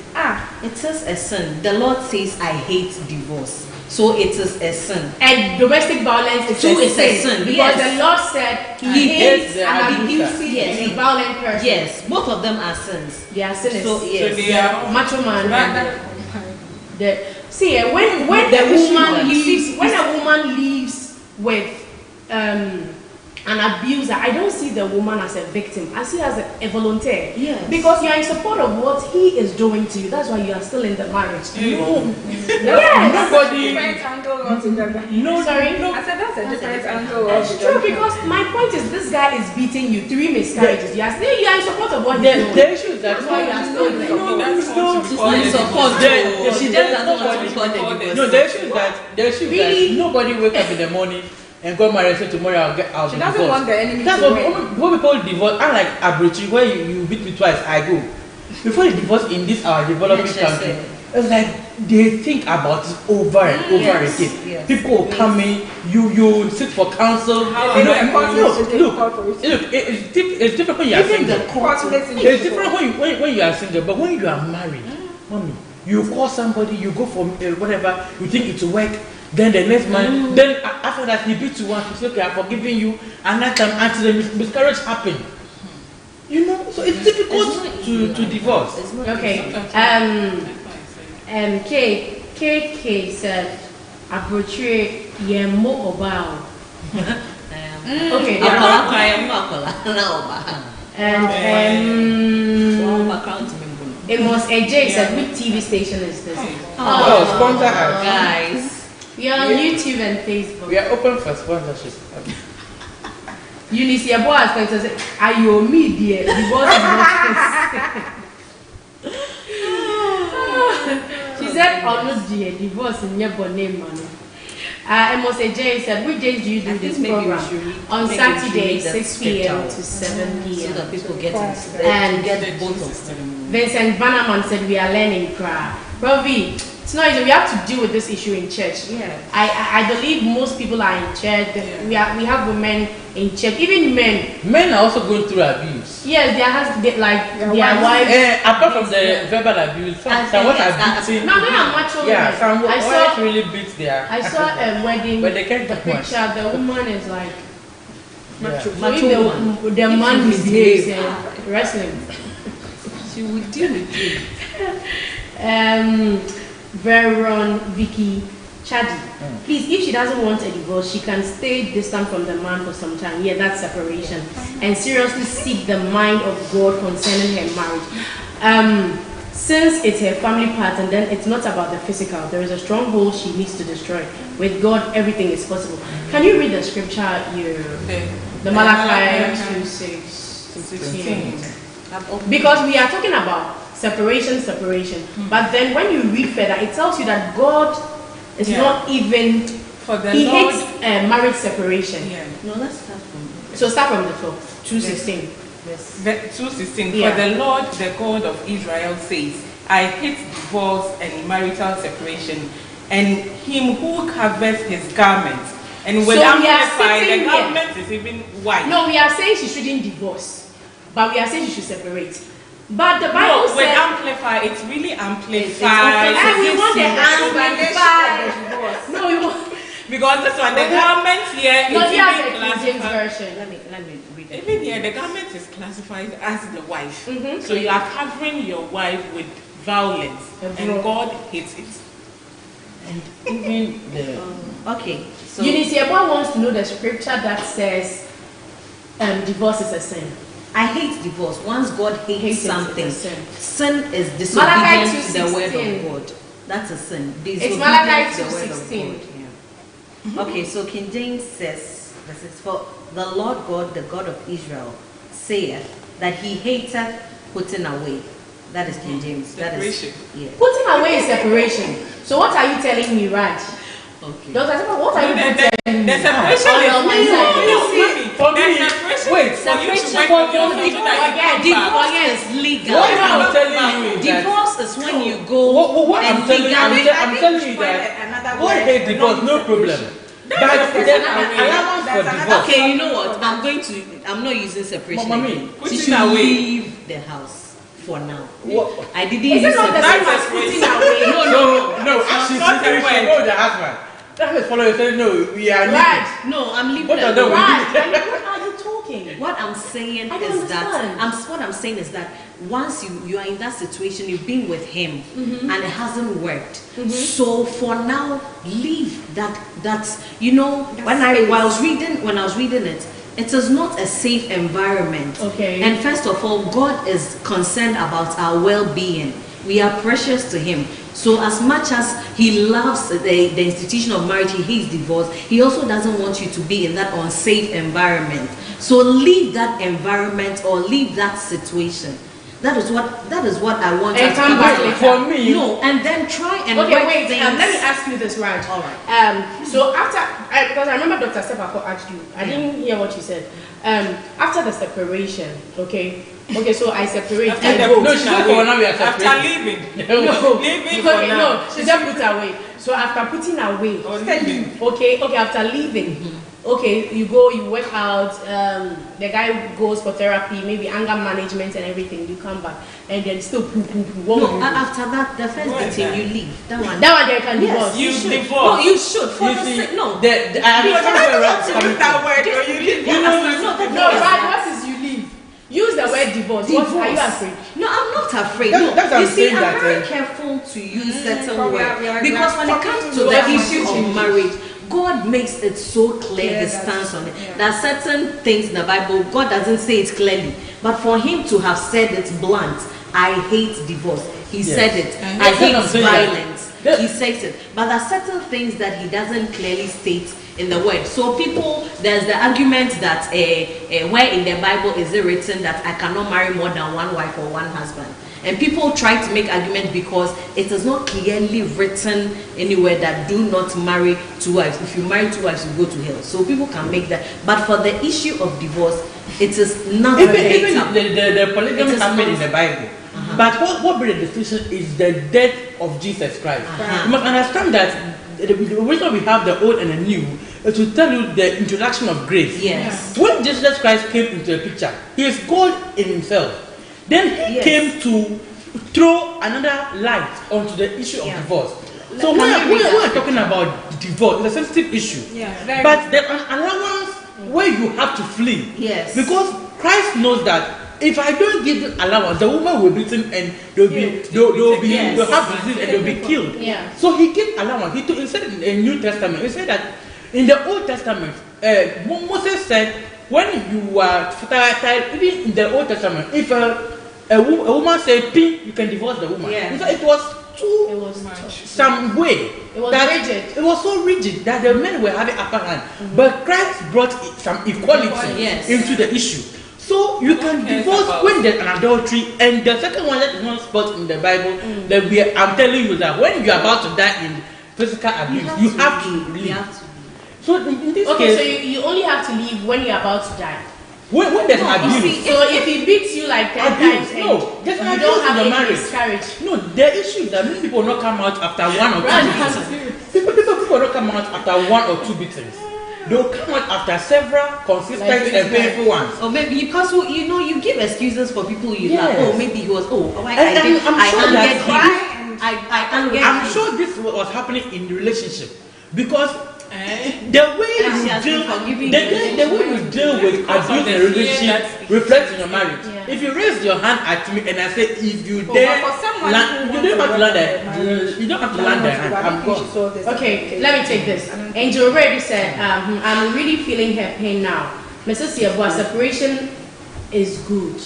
It is a sin. The Lord says, I hate divorce. So it is a sin. And domestic violence is Too a is a sin. sin, Because yes. the Lord said He he hates hates an the abusive Yes. and a violent person. Yes, both of them are sins. They are sinners. So yes. So they are Macho man. rather See, when The a issue woman is- leaves, when a woman leaves with an abuser, I don't see the woman as a victim. I see her as a volunteer. Yes. Because you are in support of what he is doing to you. That's why you are still in the marriage. No. Yes. Nobody. Different angle altogether. No, Sorry? no. I said that's a different angle It's true altogether. because my point is this guy is beating you 3 miscarriages. You are still in support of what he's doing. The issue is that That's why you are still in support. That's what She's not in support. She just doesn't want to record the divorce. no, the issue is that Really? nobody wake up in the morning and go marry and say tomorrow I'll She be doesn't divorced. want the enemy That's to what we call divorce. Unlike Abusive, where you beat me twice, I go. Before the divorce in this our developing Yes, country, yes, it's like they think about it over and over Yes, again. yes. People will come in, you sit for counsel. How You know, am I it's different when you are Even the single. court. It's different when you are single, but when you are married, mommy, you call somebody, you go for whatever, you think it will work. Then the next man, then after that he beats you once, he says, okay, I'm forgiving you. Another time until the miscarriage happen. You know, so it's difficult to divorce. It's not Okay. KK said, "Approach yemo obao." Okay. there are- And Amos AJ said, "Which TV station is this?" Oh, sponsor us. guys. We are on YouTube and Facebook. We are open for sponsorship. Eunice Yeboah Spencer said, "Are you media? Divorce is not She said, "Oh no, dear, divorce in your name, man." Amos AJ said, "Which days do you do this program?" On Saturday, 6 p.m. to 7 So p.m. that people get it. And Get both of them. Vincent Bannerman said, "We are learning prayer." Ravi, it's not easy. We have to deal with this issue in church. Yeah. I believe most people are in church. We have women in church, even men. Men are also going through abuse. Yes, there has to be like Their their wives. Apart from the verbal abuse, some what are beating. No, they are macho Yeah, women. some I wives saw really beat their. I saw a wedding. But they can't the talk much. picture. The woman is like Yeah. so Macho if woman. the man If she misbehaves misbehave. wrestling. She would deal with you. Veron Vicky Chadi. Please, if she doesn't want a divorce, she can stay distant from the man for some time. Yeah, that's separation. And seriously seek the mind of God concerning her marriage. Since it's her family pattern, then it's not about the physical. There is a stronghold she needs to destroy. With God, everything is possible. Can you read the scripture? The Malachi 2:6-16. Because we are talking about separation. But then when you read further, it tells you that God is not even, For the he Lord, hates marriage separation. yeah. No, let's start from So start from the top, 2:16. yes. 2:16. Yeah. For the Lord, the God of Israel, says, "I hate divorce and marital separation, and him who covers his garments." And So with we are amplify, the sitting here. garment is even white. No, we are saying she shouldn't divorce, but we are saying she should separate. But the Bible No, with says, amplify, it's really amplified. and we want the Explanation amplified. of the divorce. No, we want. Because this one, the garment here No, is he has even a King James classified. version. Let me read it. Even here, the garment is classified as the wife. Mhm. So you are covering your wife with violence, and God hates it. And even the Okay. So Eunice Yeboah wants to know the scripture that says divorce is a sin. I hate divorce. Once God hates Hates it, something, it's a sin. sin is Malachi disobedience to the word 2:16. of God. That's a sin. It's Malachi Disobedience to the word of 2:16. God. Yeah. Okay, so King James says, this is for the Lord God, the God of Israel, saith that he hateth putting away. That is King James. That is Separation. yeah. Putting away is separation. So what are you telling me, Raj? Okay. Dr. Simon, what are you telling me? The separation Oh, is no, my side. For me, the separation wait, is for you to separation work for with your husband that you come Divorce back. is legal. what I'm telling you is that Divorce is when you go what and I'm telling you, legally- I'm telling you that God hate divorce, no problem. But there's an allowance for divorce. Okay, you know what? I'm not using separation. Mommy, again. putting She should away. leave the house for now. What? I didn't Is use it not the separation. same as putting away? No, she's not the she word. know the husband. That is follow you say no, we are leaving. Raj, No, I'm leaving. What are alone. they with? Raj, I mean, what are you talking? What I'm saying I don't is that understand. what I'm saying is that once you are in that situation, you've been with him and it hasn't worked. So for now, leave that. That's when I was reading it, It is not a safe environment. Okay. And first of all, God is concerned about our well-being. We are precious to Him. So as much as He loves the institution of marriage, He hates divorce, He also doesn't want you to be in that unsafe environment. So leave that environment or leave that situation. That is what I want And us come to back do. later. For me, No, and then try and Okay, work wait. things. Let me ask you this, Raj. All right. So after, because I remember Dr. Stepako asked you, I didn't hear what you said. After the separation, okay. So I separate. After and the go. No, she's not for now. We are After separated. leaving. No, Leaving because for now. no, she just put away. So after putting away, Or leaving. okay, after leaving, okay, you go, you work out, the guy goes for therapy, maybe anger management and everything, you come back, and then still poo. What No, will you do? after that, the first What is meeting that? you leave. That one. That one they can divorce. You should. divorce. No, you should. For You the see, sake. No. I understand where Raj is coming Use that from. word or you leave. No, Raj, what is you leave? Use the word divorce. What are you afraid? No, I'm not afraid. That's No, what you I'm see, saying I'm that, very careful to use certain probably words we are because when it talking comes to to the the issue institution. of marriage, God makes it so clear Yeah, His that's- stance on it. yeah. There are certain things in the Bible God doesn't say it clearly, but for Him to have said it blunt, I hate divorce. He Yes. said it. And I that's what I'm hate saying that- violence. that- He says it, but there are certain things that He doesn't clearly state in the word. So people, there's the argument that where in the Bible is it written that I cannot marry more than one wife or one husband? And people try to make arguments because it is not clearly written anywhere that do not marry two wives. If you marry two wives, you go to hell. So people can make that. But for the issue of divorce, it is not Even verbatim. the polygamy It is happened in not- the Bible. But what brought the distinction is the death of Jesus Christ. You must understand that the reason we have the old and the new is to tell you the introduction of grace. Yes. When Jesus Christ came into the picture, He is God in Himself. Then He Yes. came to throw another light onto the issue of Yeah. divorce. So Can when we read we're that? talking about divorce, it's a sensitive issue. Yeah, very But there's an allowance where you have to flee. Yes. Because Christ knows that if I don't give them allowance, the woman will be beaten and they'll Yes. have disease and they'll be killed. Yeah. So He gave allowance. He said in the New Testament, He said that in the Old Testament, Moses said, when you are fertile, even in the Old Testament, if a woman said pin, you can divorce the woman. Yeah. So it was too It was much. some way. It was that rigid. It was so rigid that the men were having upper hand. But Christ brought some equality Yes. into the issue. So you can Okay, divorce about- when there's an adultery, and the second one that is not spot in the Bible. That I'm telling you that when you're about to die in physical abuse, you have to leave. You have to. So in this Okay, case, so you only have to leave when you're about to die. when there's No, an you abuse, see, So if he beats you like 10 Abuse, times and no, there's an you abuse don't in have the any marriage. miscarriage. no, the issue is that many people will not come out after one or two Raj, beatings. People will not come out after one or two beatings. They'll come out after several consistent Like and painful ones. Or maybe because you give excuses for people you Yes. love. Oh, maybe he was. Oh, why And I did. I'm I sure angered that him. I angered I'm him. sure this was happening in the relationship because Eh? the way And she you has deal, been forgiving the you. way you deal with Because of abuse the in a fear relationship that- reflects in your marriage. Yeah. If you raise your hand at me and I say, if you Oh, dare, but for someone land, who you wants don't have to to land work there. on their marriage, You don't have to land there. I'm gone. Okay, let me take this. Angel already said, I'm really feeling her pain now. Mrs. Yabua, separation is good.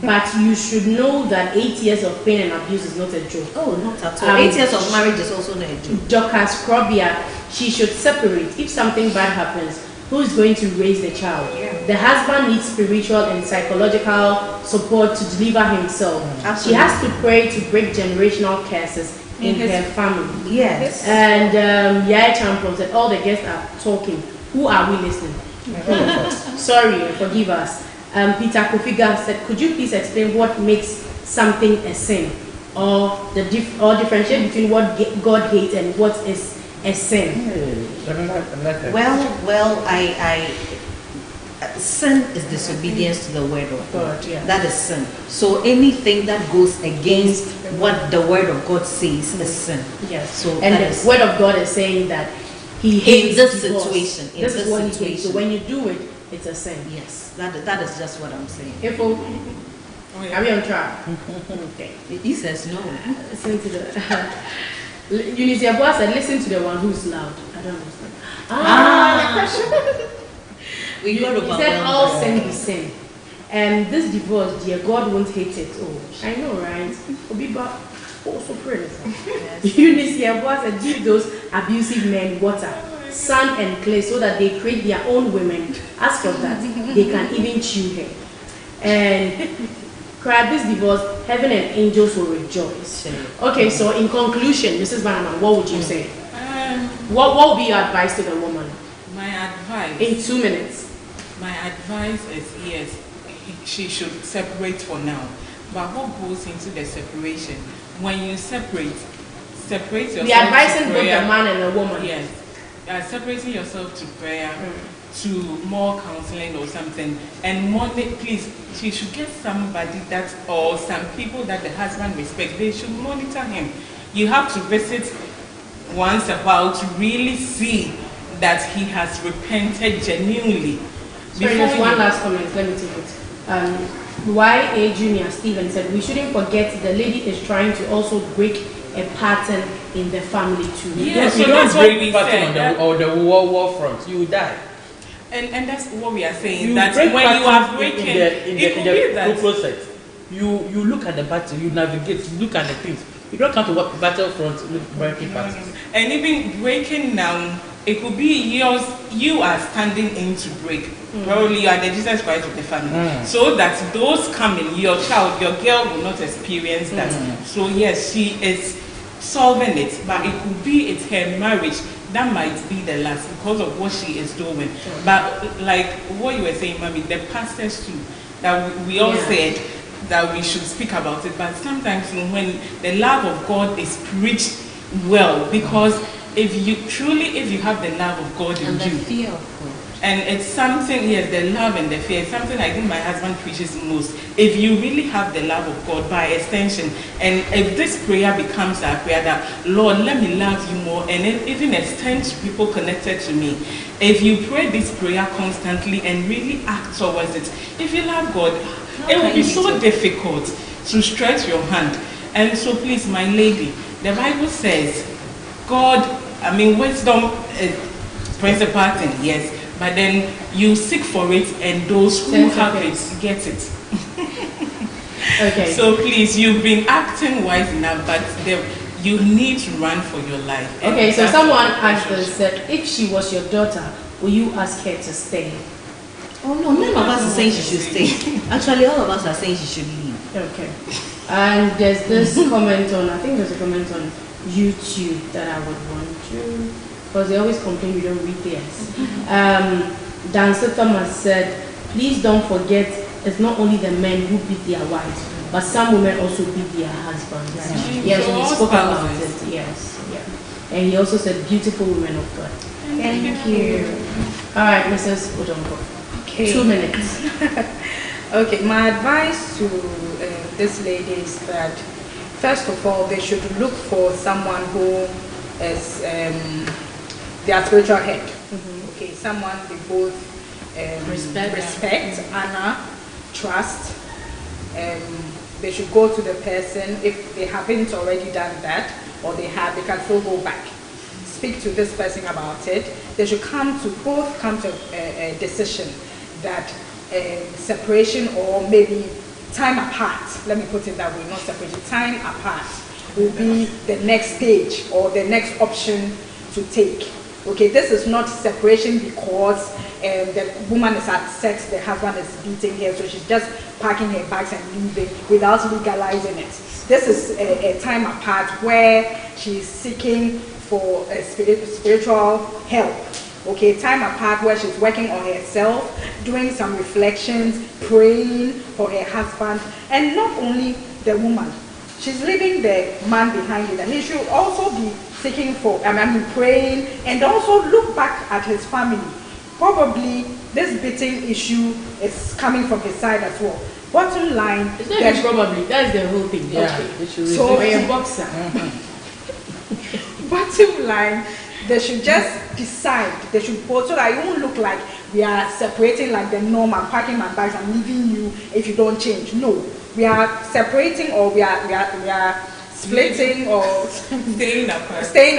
But you should know that 8 years of pain and abuse is not a joke. Oh, not at all. 8 years of marriage is also not a joke. Dr. Scrobia, she should separate. If something bad happens, who is going to raise the child? The husband needs spiritual and psychological support to deliver himself. She Absolutely. has to pray to break generational curses in her family. Yes. And Yaya Champion said, all the guests are talking. Who are we listening? Sorry, forgive us. Peter Kofiga said, could you please explain what makes something a sin? Or differentiate between what God hates and what is a sin? Well, I sin is disobedience to the word of God. God, yeah. That is sin. So anything that goes against what the word of God says is sin. Yes. So And that the is word of God is saying that He hates this divorce. situation, in This this is what He hates. situation. So when you do it, it's a sin. yes. That is just what I'm saying. Ifo, Oh, are yeah. we on track? Okay. He says no. Listen to the. Eunice Yabua said, listen to the one who's loud. I don't understand. We got He said overwhelmed. all sin be sin. And this divorce, dear God won't hate it. Oh, I know, right? Obiba also pray. Eunice here was and give those abusive men water, sand and clay so that they create their own women. As for that, they can even chew hair. And cry this divorce, heaven and angels will rejoice. Okay, so in conclusion, Mrs. Bannerman, what would you say? What will be your advice to the woman? My advice. In 2 minutes. My advice is yes, she should separate for now. But what goes into the separation? When you separate yourself. We are advising to both the prayer. man and the woman. Yes, separating yourself to prayer, to more counseling or something, and please, she should get somebody that or some people that the husband respects. They should monitor him. You have to visit once a while to really see that he has repented genuinely. Sorry, just one last comment. Let me take it. YA Junior Stephen said we shouldn't forget the lady is trying to also break a pattern in the family too. Yeah, If you so don't that's what break we pattern said. on the war front, you will die. And that's what we are saying. You that break when you are patterns breaking, in it could be the that. process. You look at the battle, you navigate, you look at the things. You don't come to what battlefront breaking patterns. And even breaking down, it could be you are standing in to break. Probably you are the Jesus Christ of the family. So that those coming, your child, your girl will not experience that. So yes, she is solving it, but it could be it's her marriage that might be the last because of what she is doing. But like what you were saying, Mommy, the pastors too, that we all said that we should speak about it, but sometimes when the love of God is preached well, because if you have the love of God in And the you, fear of God. and it's something, yes, the love and the fear, it's something I think my husband preaches most. If you really have the love of God by extension, and if this prayer becomes our prayer that, Lord, let me love you more, and even extend to people connected to me. If you pray this prayer constantly and really act towards it, if you love God, it will be so difficult to stretch your hand. And so please, my lady, the Bible says, wisdom is principal thing, yes. But then you seek for it, and those who have it get it. Okay. So please, you've been acting wise enough, but you need to run for your life. Okay, so someone asked us that if she was your daughter, will you ask her to stay? Oh no, none of us are saying she should stay. Actually, all of us are saying she should leave. Okay. And there's this comment on, I think there's a comment on YouTube that I would want to, because they always complain we don't read theirs. Dancer Thomas said, please don't forget, it's not only the men who beat their wives, but some women also beat their husbands. Yes, So we all spoke about spouses. it. Yes, yeah. And he also said, beautiful women of God. Thank you. All right, Mrs. Ojonko. Okay. 2 minutes. Okay, my advice to this lady is that, first of all, they should look for someone who is their spiritual head. Okay, someone they both respect, honor, trust. They should go to the person if they haven't already done that, or they can still go back. Speak to this person about it. They should both come to a decision that separation, or maybe time apart, let me put it that way, not separation, time apart will be the next stage or the next option to take. Okay, this is not separation because the woman is upset, the husband is beating her, so she's just packing her bags and leaving without legalizing it. This is a time apart where she's seeking for a spiritual help. Okay, time apart where she's working on herself, doing some reflections, praying for her husband, and not only the woman. She's leaving the man behind it, and he should also be seeking for, praying, and also look back at his family. Probably this beating issue is coming from his side as well. Bottom line, It's not even probably, that's the whole thing. Yeah, Okay. it should So, You're a boxer. bottom line, they should just decide. They should both, so that it won't look like we are separating like the norm. I'm packing my bags and leaving you if you don't change. No, we are separating, or we are splitting, or staying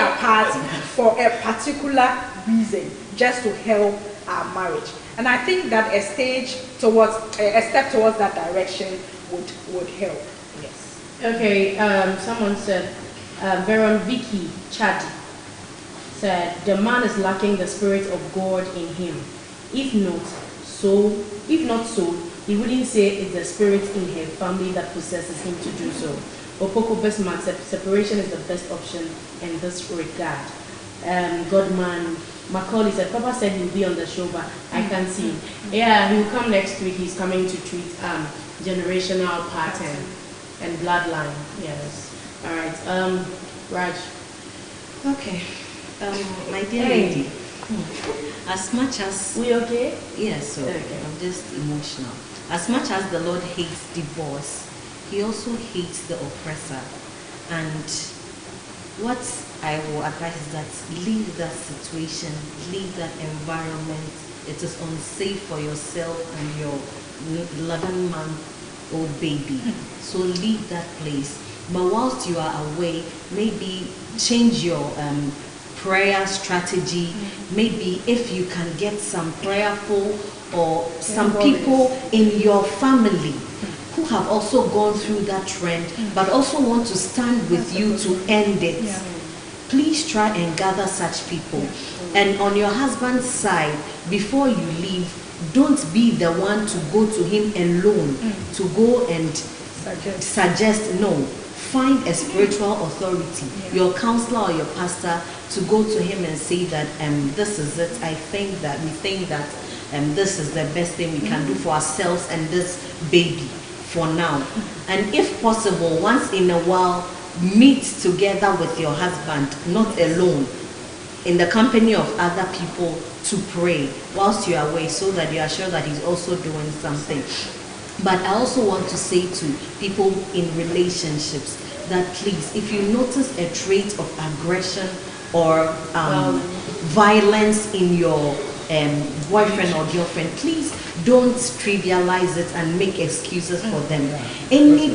apart for a particular reason, just to help our marriage. And I think that a step towards that direction would help. Yes. Okay, someone said, Veron Vicky Chadi said, the man is lacking the spirit of God in him. If not so, he wouldn't say it's the spirit in her family that possesses him to do so. Opoko Bestman said, separation is the best option in this regard. Godman Macaulay said, Papa said he'll be on the show, but I can't see him. Yeah, he'll come next week. He's coming to treat generational pattern and bloodline. Yes. All right. Raj. Okay. My dear lady, as much as... We okay? Yes, so Okay. I'm just emotional. As much as the Lord hates divorce, he also hates the oppressor. And what I will advise is that leave that situation, leave that environment. It is unsafe for yourself and your 11-month-old baby. So leave that place. But whilst you are away, maybe change your prayer strategy. Maybe if you can get some prayerful or some people in your family who have also gone through that trend but also want to stand with you to end it. Please try and gather such people. And on your husband's side, before you leave, don't be the one to go to him alone to go and suggest. No. Find a spiritual authority, your counselor or your pastor, to go to him and say that this is it. We think that this is the best thing we can do for ourselves and this baby for now. And if possible, once in a while, meet together with your husband, not alone, in the company of other people, to pray whilst you are away, so that you are sure that he's also doing something. But I also want to say to people in relationships that please, if you notice a trait of aggression or violence in your boyfriend or girlfriend, please don't trivialize it and make excuses for them. Any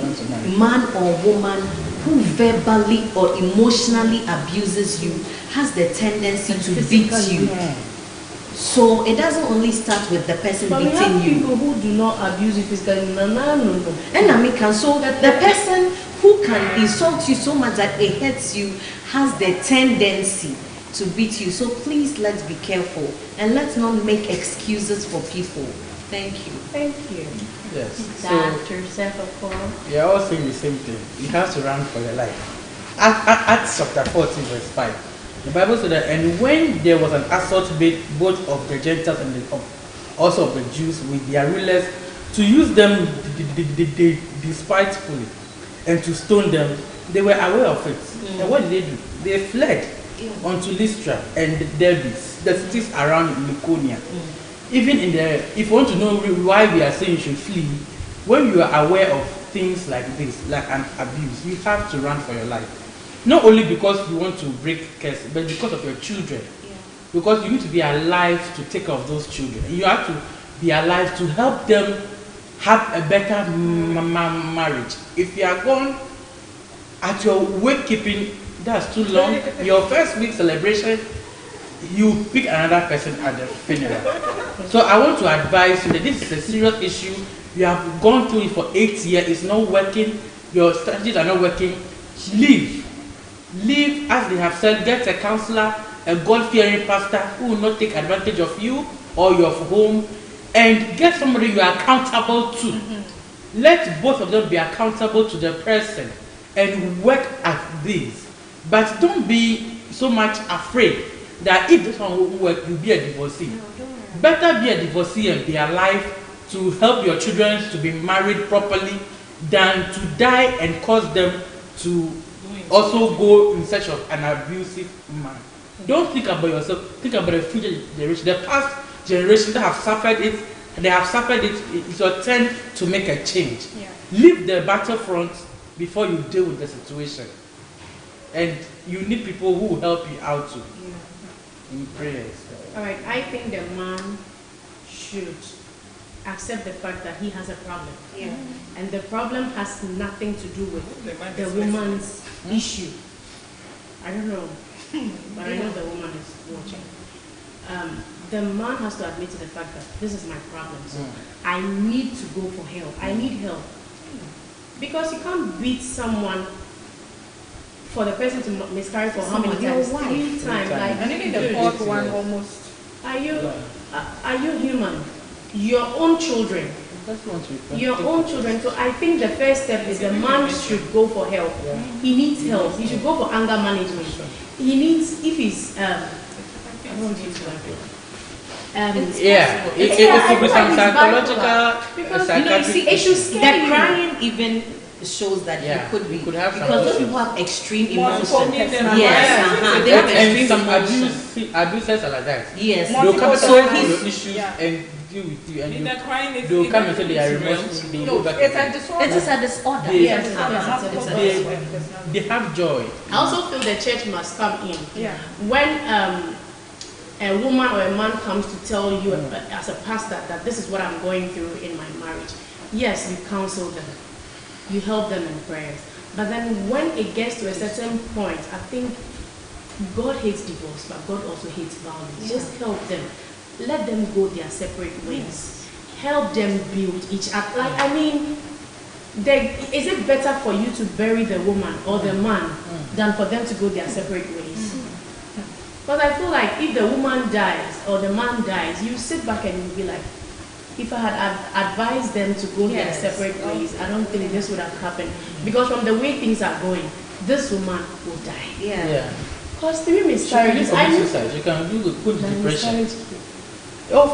man or woman who verbally or emotionally abuses you has the tendency to beat you. So it doesn't only start with the person But beating we have you. people who do not abuse you physically. No. And Amika, so the person who can insult you so much that it hurts you has the tendency to beat you. So please, let's be careful and let's not make excuses for people. Thank you. Thank you. Yes. So Dr. Sefako. we are all saying the same thing. You have to run for your life. Acts chapter 14, verse 5. The Bible said that, and when there was an assault made both of the Gentiles and also of the Jews with their rulers, to use them despitefully and to stone them, they were aware of it. And what did they do? They fled unto Lystra and Derbe, the cities around Lycaonia. Even if you want to know why we are saying you should flee, when you are aware of things like this, like an abuse, you have to run for your life. Not only because you want to break curse, but because of your children. Because you need to be alive to take care of those children. You have to be alive to help them have a better marriage. If you are gone at your wake keeping, that's too long. Your first week celebration, you pick another person at the funeral. So I want to advise you that this is a serious issue. You have gone through it for 8 years. It's not working. Your strategies are not working. Leave. Leave, as they have said. Get a counselor, a God-fearing pastor who will not take advantage of you or your home, and get somebody you are accountable to. Let both of them be accountable to the person and work at this. But don't be so much afraid that if this one won't work, you'll be a divorcee. Better be a divorcee and be alive to help your children to be married properly than to die and cause them to also go in search of an abusive man. Don't think about yourself, think about the future generation. The past generation that have suffered it, it's your turn to make a change. Leave the battlefront before you deal with the situation. And you need people who will help you out too. In prayers. Alright, I think the man should accept the fact that he has a problem. And the problem has nothing to do with the woman's issue. I don't know, but I know the woman is watching. the man has to admit to the fact that this is my problem. So I need to go for help. I need help. Because you can't beat someone for the person to miscarry for how many times? 3 times. Like, And even the fourth one almost. are you human? Your own children. Your own children. So I think the first step is the man should go for help. He needs help. He should go for anger management. He needs, if he's I don't want to use that word. It could be some psychological, because psychiatric it should The scare you. crying even shows that Yeah, you could be you could have some because those issues. people have extreme Multiple emotions. personalities. Yes, they have and extreme some emotions. abusers are like that. Yes, They'll come and so solve he's your issues Yeah. and deal with you, and In the crying is they'll come and say they are it's real. remorseful. They No, go back it's a again. disorder. it is a disorder. They- Yes, It's a it's a They, disorder. they have joy. I also feel the church must come in. Yeah. When a woman or a man comes to tell you as a pastor that this is what I'm going through in my marriage, yes, you counsel them. You help them in prayers. But then when it gets to a certain point, I think God hates divorce, but God also hates violence. Just help them. Let them go their separate ways. Help them build each other. Like, I mean, is it better for you to bury the woman or the man than for them to go their separate ways? Because I feel like if the woman dies or the man dies, you sit back and you be like, if I had advised them to go their separate ways, I don't think this would have happened. Because from the way things are going, this woman will die. Yeah. Because 3 You can miscarriages, commit suicide. You can do good depression. Of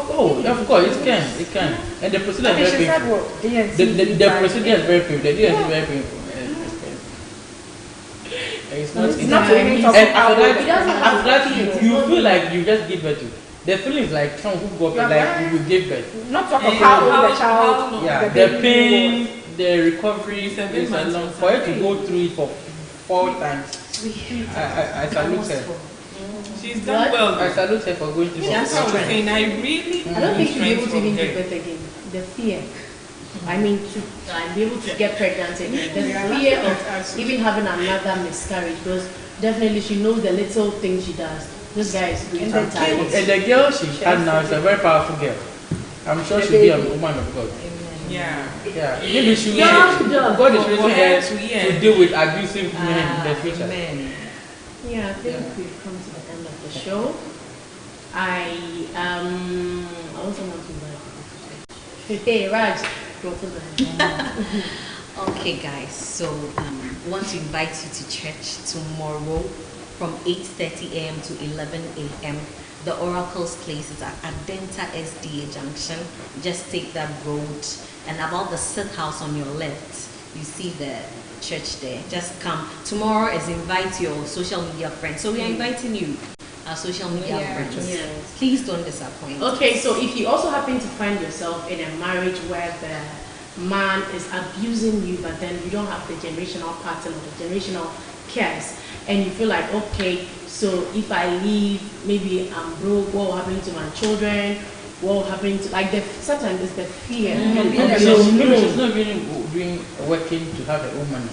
course, it can. And the procedure I mean, is she very said painful. what? DNC. The procedure is very painful. The DNC is very painful. It's not. It's not to even talk And about after It doesn't that, have after that, to you feel like you just give birth to. The feeling is like someone who got Yeah, like right. you gave birth. Not talk of Yeah. how old the How child, long? Yeah, the the baby pain, was. the recovery It's a bit is a much long. for For you to something. go through it for 4 times, I salute her. She's done well. I salute her for going through That's it. what I was saying. I really. I don't think you'll be able to even from give birth again. The fear. I mean, to be able to get pregnant again. The fear of even having another miscarriage, because definitely she knows the little things she does. This guy is doing And the sometimes. And the girl she had now is a very powerful girl. I'm sure she'll be a woman of God. Yeah. Yeah, maybe she will. Yeah. God is raising her Yeah. to deal with abusive men in the future. Amen. Yeah, I think we've come to the end of the show. I also want to invite you to church. Hey, Raj, go to the Okay, guys. So we want to invite you to church tomorrow from 8:30 a.m. to 11 a.m. The Oracle's place is at Adenta SDA Junction. Just take that road, and about the Sith House on your left, you see the church there. Just come. Tomorrow is invite your social media friends. So we are inviting you, our social media friends. Yes. Please don't disappoint. Okay, so if you also happen to find yourself in a marriage where the man is abusing you, but then you don't have the generational pattern or the generational curse, and you feel like, okay, so if I leave, maybe I'm broke, what will happen to my children? What will happen to, like, sometimes it's the fear. Maybe she's not really working to have her own money.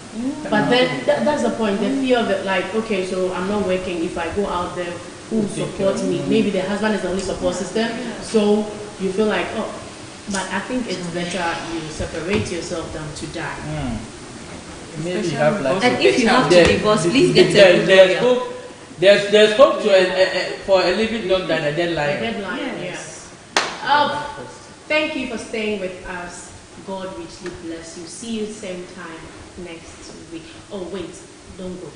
But then that's the point, the fear of it, like, okay, so I'm not working, if I go out there, who will support me? Maybe the husband is the only support system, so you feel like, oh, but I think it's better you separate yourself than to die. Maybe you have like. And if you have to divorce, please get a good There's lawyer. hope. There's hope to for a living dog than a dead The lion. deadline, Yes. yeah. Thank you for staying with us. God richly bless you. See you same time next week. Oh wait, don't go.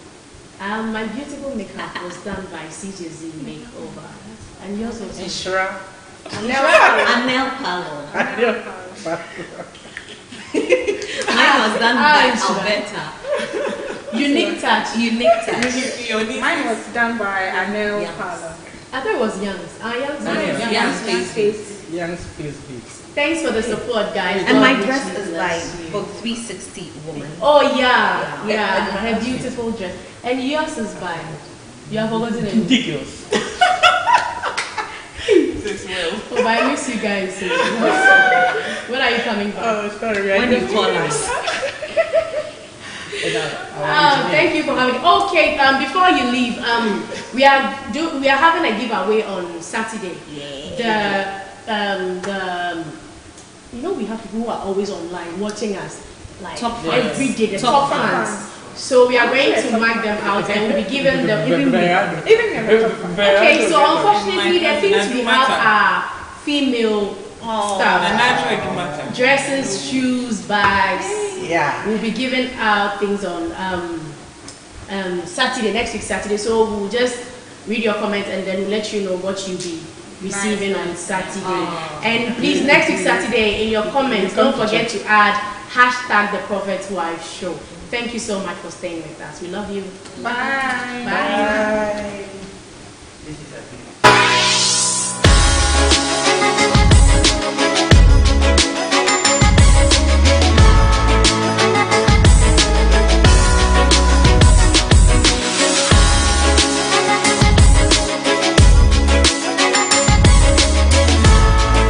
My beautiful makeup was done by CJZ Makeover, and yours was Inshra. Anel Palo. Mine was done by Alberta. Unique touch. Unique touch. Mine was done by Anel Yes. Pala. I thought it was Young's. Young's. Young's face. Young space beats. Thanks for the support, guys. And my God dress richly is by bless you. Vogue 360 Woman. Oh yeah. Her beautiful dress. And yours is by. You have forgotten it. Ridiculous. This will. Oh, but I miss you guys. When are you coming back? Oh, sorry. When you call us. Thank you for having. Okay, before you leave, we are having a giveaway on Saturday. We have people who are always online watching us like Top every fans. day, the Top top fans. So we are going to mark them out and we'll be giving them Okay, so unfortunately the things we have are female stuff. Dresses, shoes, bags. Yeah. We'll be giving out things on Saturday, next week Saturday. So we'll just read your comments and then we'll let you know what you'll be receiving on Saturday. And please, next week Saturday, in your comments, don't forget to add hashtag the Prophet's Wife Show. Thank you so much for staying with us. We love you. Bye. Bye. Bye.